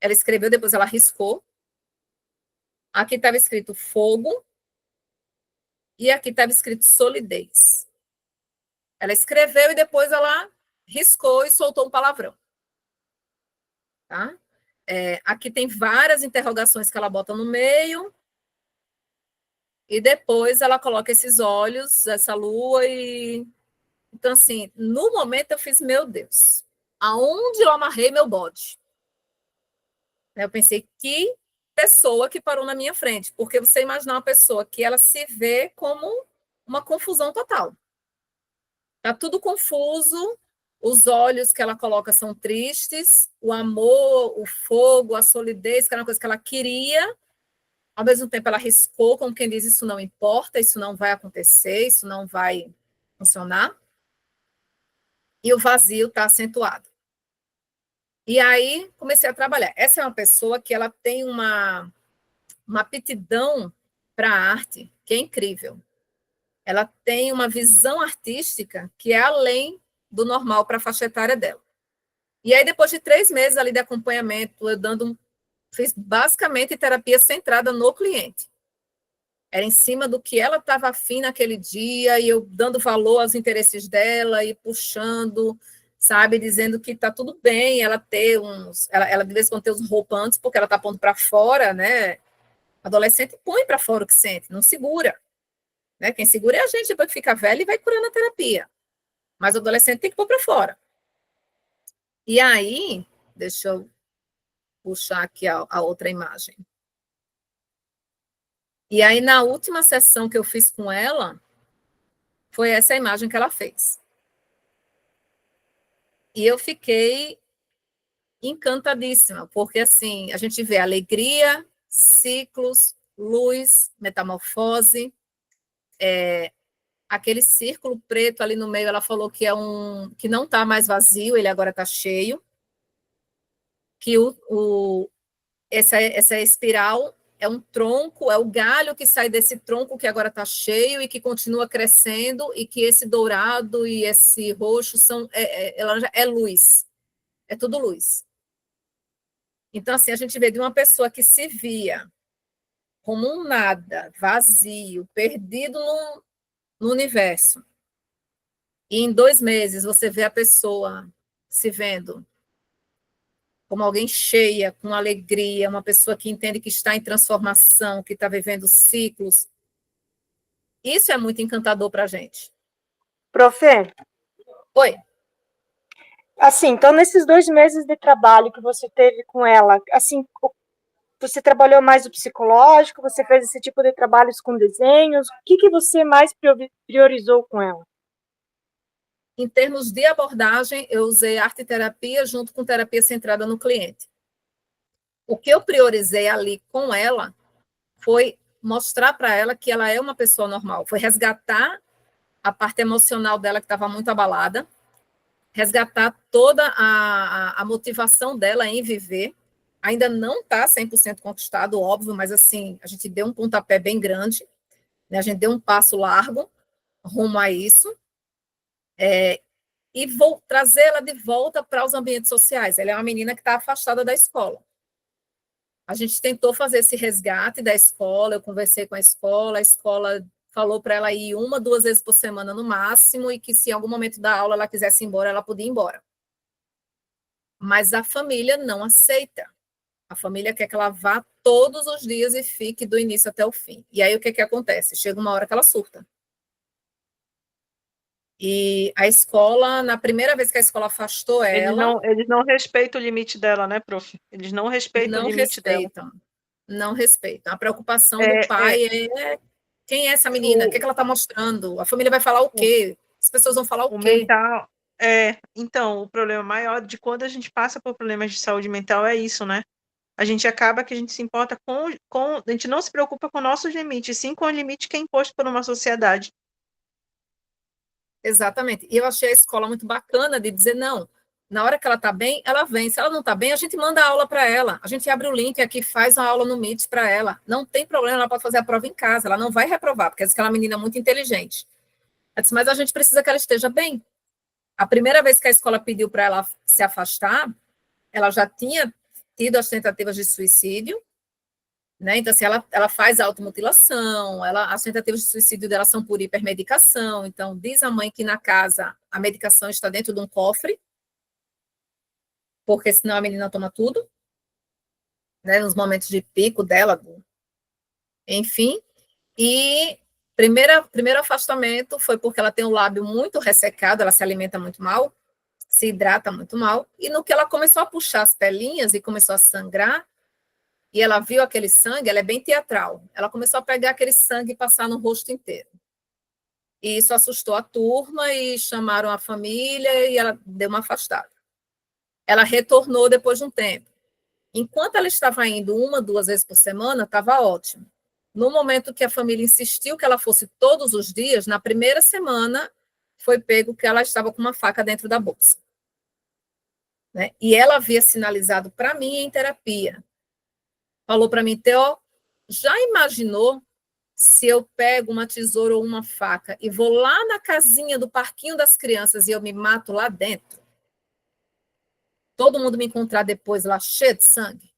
ela escreveu, depois ela riscou. Aqui estava escrito fogo, e aqui estava escrito solidez. Ela escreveu e depois ela riscou e soltou um palavrão. Tá? Aqui tem várias interrogações que ela bota no meio, e depois ela coloca esses olhos, essa lua, e... Então, assim, no momento eu fiz, meu Deus, aonde eu amarrei meu bode? Eu pensei, que pessoa que parou na minha frente, porque você imaginar uma pessoa que ela se vê como uma confusão total. Tá tudo confuso, os olhos que ela coloca são tristes, o amor, o fogo, a solidez, que era uma coisa que ela queria, ao mesmo tempo ela riscou, como quem diz, isso não importa, isso não vai acontecer, isso não vai funcionar, e o vazio está acentuado. E aí comecei a trabalhar. Essa é uma pessoa que ela tem uma aptidão para a arte, que é incrível. Ela tem uma visão artística que é além do normal para a faixa etária dela. E aí, depois de 3 meses ali de acompanhamento, eu fiz basicamente terapia centrada no cliente. Era em cima do que ela estava afim naquele dia, e eu dando valor aos interesses dela, e puxando, sabe, dizendo que está tudo bem ela ter ela de vez em quando ter uns roupantes, porque ela está pondo para fora, né? Adolescente põe para fora o que sente, não segura. Né? Quem segura é a gente, depois que fica velho e vai curando a terapia. Mas o adolescente tem que pôr para fora. E aí, deixa eu puxar aqui a outra imagem. E aí, na última sessão que eu fiz com ela, foi essa imagem que ela fez. E eu fiquei encantadíssima, porque assim, a gente vê alegria, ciclos, luz, metamorfose, aquele círculo preto ali no meio, ela falou que que não está mais vazio, ele agora está cheio, que essa espiral é um tronco, é o galho que sai desse tronco que agora está cheio e que continua crescendo, e que esse dourado e esse roxo é luz, é tudo luz. Então, assim, a gente vê de uma pessoa que se via como um nada, vazio, perdido no universo, e em 2 meses você vê a pessoa se vendo como alguém cheia, com alegria, uma pessoa que entende que está em transformação, que está vivendo ciclos. Isso é muito encantador para a gente. Profe? Oi. Assim, então, nesses 2 meses de trabalho que você teve com ela, assim, você trabalhou mais o psicológico, você fez esse tipo de trabalhos com desenhos, o que você mais priorizou com ela? Em termos de abordagem, eu usei arte terapia junto com terapia centrada no cliente. O que eu priorizei ali com ela foi mostrar para ela que ela é uma pessoa normal, foi resgatar a parte emocional dela que estava muito abalada, resgatar toda a motivação dela em viver. Ainda não está 100% conquistado, óbvio, mas assim, a gente deu um pontapé bem grande, né? A gente deu um passo largo rumo a isso, e vou trazê-la de volta para os ambientes sociais. Ela é uma menina que está afastada da escola. A gente tentou fazer esse resgate da escola, eu conversei com a escola falou para ela ir 1, 2 vezes por semana no máximo, e que se em algum momento da aula ela quisesse ir embora, ela podia ir embora. Mas a família não aceita. A família quer que ela vá todos os dias e fique do início até o fim. E aí o que acontece? Chega uma hora que ela surta. E a escola, na primeira vez que a escola afastou ela, Eles não respeitam o limite dela, né, prof? Eles não respeitam o não limite dela. respeitam. Não respeitam. A preocupação do É, pai é quem é essa menina? O que, é o, que ela está mostrando? A família vai falar o o, quê? As pessoas vão falar o o quê? mental. Então, o problema maior de quando a gente passa por problemas de saúde mental é isso, né? A gente acaba que a gente se importa a gente não se preocupa com nossos limites, sim com o limite que é imposto por uma sociedade. Exatamente. E eu achei a escola muito bacana de dizer, não, na hora que ela está bem, ela vem. Se ela não está bem, a gente manda a aula para ela. A gente abre o link aqui, faz a aula no Meet para ela. Não tem problema, ela pode fazer a prova em casa. Ela não vai reprovar, porque ela é uma menina muito inteligente. Eu disse, mas a gente precisa que ela esteja bem. A primeira vez que a escola pediu para ela se afastar, ela já tinha tido as tentativas de suicídio, né? Então, assim, ela faz automutilação, as tentativas de suicídio dela são por hipermedicação. Então, diz a mãe que na casa a medicação está dentro de um cofre, porque senão a menina toma tudo, né? Nos momentos de pico dela, enfim. E primeiro afastamento foi porque ela tem o lábio muito ressecado, ela se alimenta muito mal, se hidrata muito mal, e no que ela começou a puxar as pelinhas e começou a sangrar, e ela viu aquele sangue, ela é bem teatral, ela começou a pegar aquele sangue e passar no rosto inteiro. E isso assustou a turma e chamaram a família e ela deu uma afastada. Ela retornou depois de um tempo. Enquanto ela estava indo 1, 2 vezes por semana, estava ótimo. No momento que a família insistiu que ela fosse todos os dias, na primeira semana, foi pego que ela estava com uma faca dentro da bolsa. Né? E ela havia sinalizado para mim em terapia. Falou para mim, Theo, já imaginou se eu pego uma tesoura ou uma faca e vou lá na casinha do parquinho das crianças e eu me mato lá dentro? Todo mundo me encontrar depois lá cheio de sangue?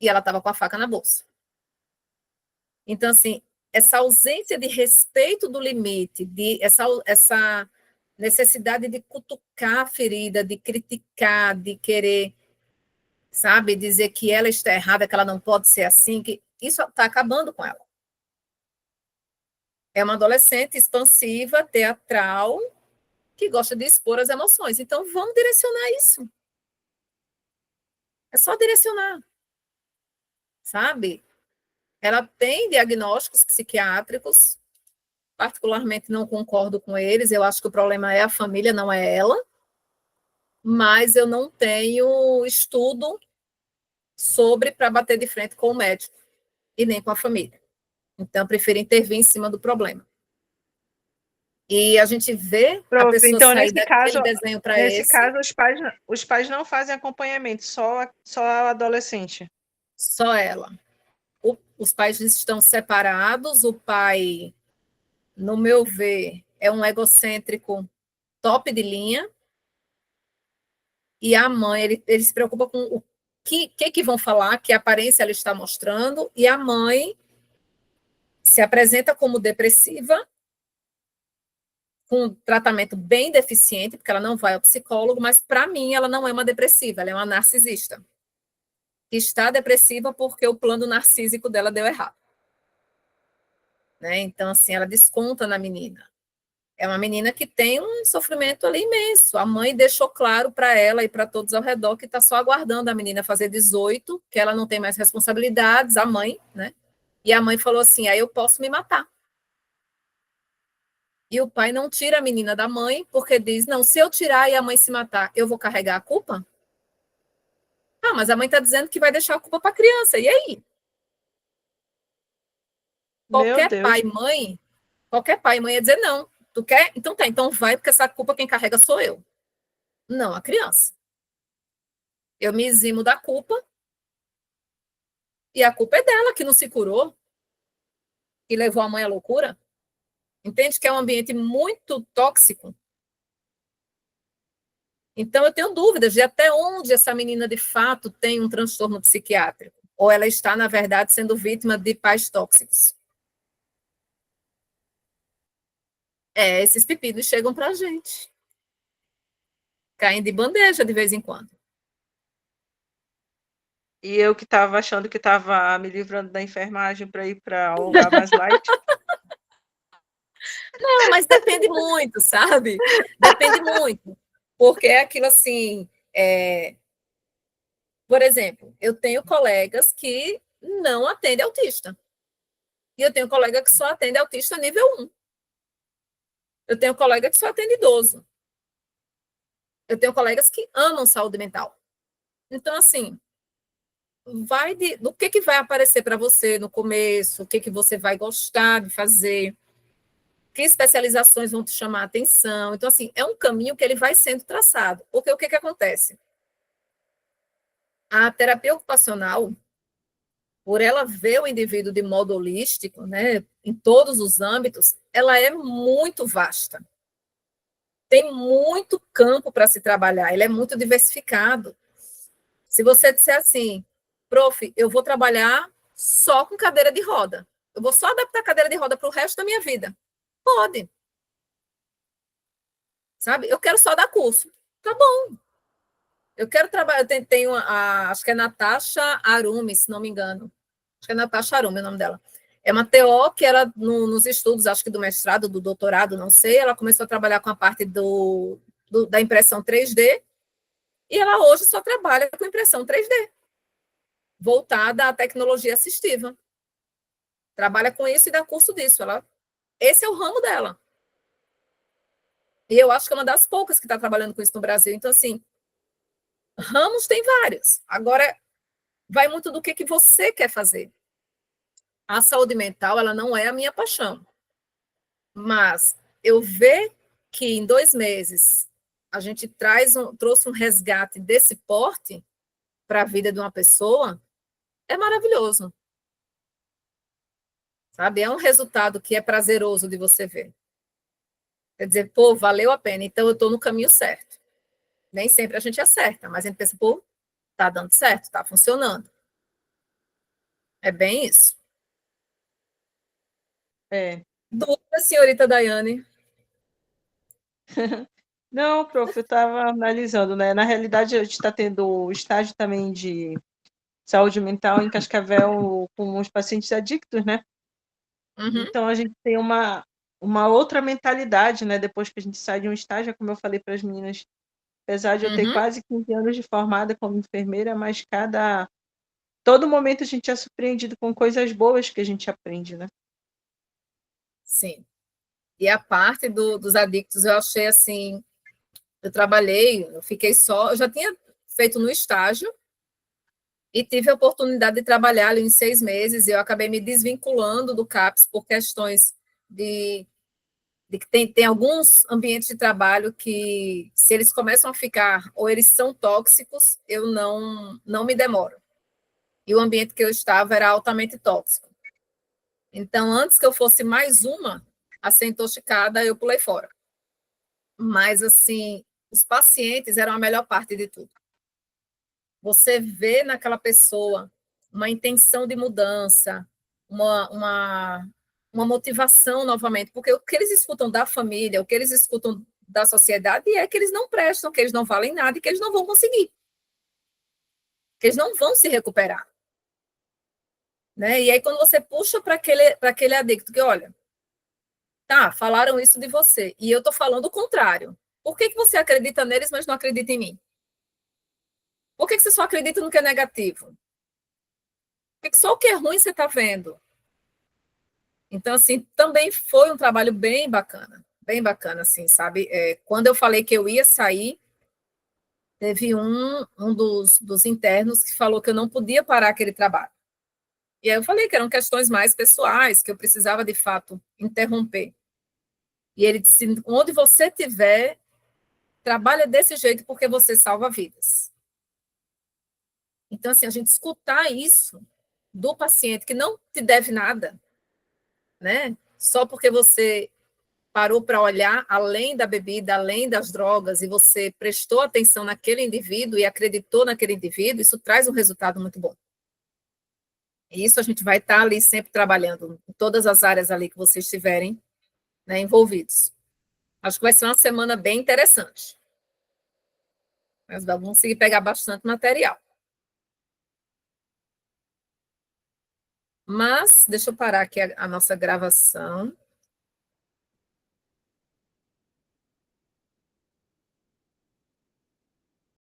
E ela estava com a faca na bolsa. Então, assim, essa ausência de respeito do limite, essa necessidade de cutucar a ferida, de criticar, de querer, sabe, dizer que ela está errada, que ela não pode ser assim, que isso está acabando com ela. É uma adolescente expansiva, teatral, que gosta de expor as emoções. Então, vamos direcionar isso. É só direcionar, sabe? Ela tem diagnósticos psiquiátricos, particularmente não concordo com eles, eu acho que o problema é a família, não é ela, mas eu não tenho estudo sobre para bater de frente com o médico e nem com a família. Então, eu prefiro intervir em cima do problema. E a gente vê a Prof, pessoa então, sair daquele desenho para nesse esse, caso, os pais não fazem acompanhamento, só a adolescente. só ela. Os pais estão separados, o pai, no meu ver, é um egocêntrico top de linha, e a mãe, ele se preocupa com o que vão falar, que aparência ela está mostrando, e a mãe se apresenta como depressiva, com um tratamento bem deficiente, porque ela não vai ao psicólogo, mas para mim ela não é uma depressiva, ela é uma narcisista. Que está depressiva porque o plano narcísico dela deu errado. Né? Então, assim, ela desconta na menina. É uma menina que tem um sofrimento ali imenso. A mãe deixou claro para ela e para todos ao redor que está só aguardando a menina fazer 18, que ela não tem mais responsabilidades, a mãe, né? E a mãe falou assim: aí eu posso me matar. E o pai não tira a menina da mãe, porque diz: não, se eu tirar e a mãe se matar, eu vou carregar a culpa? Ah, mas a mãe está dizendo que vai deixar a culpa para a criança. E aí? Meu Qualquer Deus. pai, mãe, qualquer pai e mãe ia dizer: não, tu quer? Então tá, então vai, porque essa culpa quem carrega sou eu. Não, a criança. Eu me eximo da culpa e a culpa é dela, que não se curou e levou a mãe à loucura. Entende que é um ambiente muito tóxico? Então, eu tenho dúvidas de até onde essa menina, de fato, tem um transtorno psiquiátrico. Ou ela está, na verdade, sendo vítima de pais tóxicos. Esses pepinos chegam para a gente. Caem de bandeja de vez em quando. E eu que estava achando que estava me livrando da enfermagem para ir para um lugar mais light. Não, mas depende muito, sabe? Depende muito. Porque é aquilo assim, por exemplo, eu tenho colegas que não atendem autista. E eu tenho colega que só atende autista nível 1. Eu tenho colega que só atende idoso. Eu tenho colegas que amam saúde mental. Então, assim, vai do que vai aparecer para você no começo, o que você vai gostar de fazer, que especializações vão te chamar a atenção. Então, assim, é um caminho que ele vai sendo traçado. Porque o que acontece? A terapia ocupacional, por ela ver o indivíduo de modo holístico, né, em todos os âmbitos, ela é muito vasta. Tem muito campo para se trabalhar, ele é muito diversificado. Se você disser assim, prof, eu vou trabalhar só com cadeira de roda, eu vou só adaptar a cadeira de roda para o resto da minha vida. Pode. Sabe? Eu quero só dar curso. Tá bom. Eu quero trabalhar, tenho acho que é Natasha Arumi, se não me engano. Acho que é Natasha Arumi o nome dela. É uma TO que ela, nos estudos, acho que do mestrado, do doutorado, não sei, ela começou a trabalhar com a parte da impressão 3D, e ela hoje só trabalha com impressão 3D, voltada à tecnologia assistiva. Trabalha com isso e dá curso disso. Esse é o ramo dela. E eu acho que é uma das poucas que está trabalhando com isso no Brasil. Então, assim, ramos tem vários. Agora, vai muito do que você quer fazer. A saúde mental, ela não é a minha paixão. Mas eu ver que em 2 meses a gente trouxe um resgate desse porte para a vida de uma pessoa, é maravilhoso. Sabe? É um resultado que é prazeroso de você ver. Quer dizer, pô, valeu a pena, então eu estou no caminho certo. Nem sempre a gente acerta, mas a gente pensa, pô, tá dando certo, tá funcionando. É bem isso. É. Dúvida, senhorita Daiane? Não, prof, eu estava analisando, né? Na realidade, a gente está tendo estágio também de saúde mental em Cascavel com os pacientes adictos, né? Uhum, Então, a gente tem uma outra mentalidade, né? Depois que a gente sai de um estágio, como eu falei para as meninas, apesar de eu ter uhum, quase 15 anos de formada como enfermeira, mas todo momento a gente é surpreendido com coisas boas que a gente aprende, né? sim. E a parte dos adictos, eu achei assim, eu fiquei só, eu já tinha feito no estágio e tive a oportunidade de trabalhar ali em 6 meses e eu acabei me desvinculando do CAPS por questões de que tem alguns ambientes de trabalho que, se eles começam a ficar ou eles são tóxicos, eu não me demoro. E o ambiente que eu estava era altamente tóxico. Então, antes que eu fosse mais uma a ser intoxicada, eu pulei fora. Mas, assim, os pacientes eram a melhor parte de tudo. Você vê naquela pessoa uma intenção de mudança, uma motivação novamente, porque o que eles escutam da família, o que eles escutam da sociedade é que eles não prestam, que eles não valem nada e que eles não vão conseguir, que eles não vão se recuperar. Né? E aí, quando você puxa para aquele adicto, que olha, tá, falaram isso de você, e eu estou falando o contrário. Por que você acredita neles, mas não acredita em mim? Por que você só acredita no que é negativo? Por que só o que é ruim você está vendo? Então, assim, também foi um trabalho bem bacana, assim, sabe? Quando eu falei que eu ia sair, teve um dos internos que falou que eu não podia parar aquele trabalho. E aí eu falei que eram questões mais pessoais, que eu precisava, de fato, interromper. E ele disse, onde você estiver, trabalha desse jeito porque você salva vidas. Então, assim, a gente escutar isso do paciente que não te deve nada, né? Só porque você parou para olhar além da bebida, além das drogas, e você prestou atenção naquele indivíduo e acreditou naquele indivíduo, isso traz um resultado muito bom. E isso a gente vai estar ali sempre trabalhando, em todas as áreas ali que vocês estiverem, né, envolvidos. Acho que vai ser uma semana bem interessante. Mas vamos conseguir pegar bastante material. Mas, deixa eu parar aqui a nossa gravação.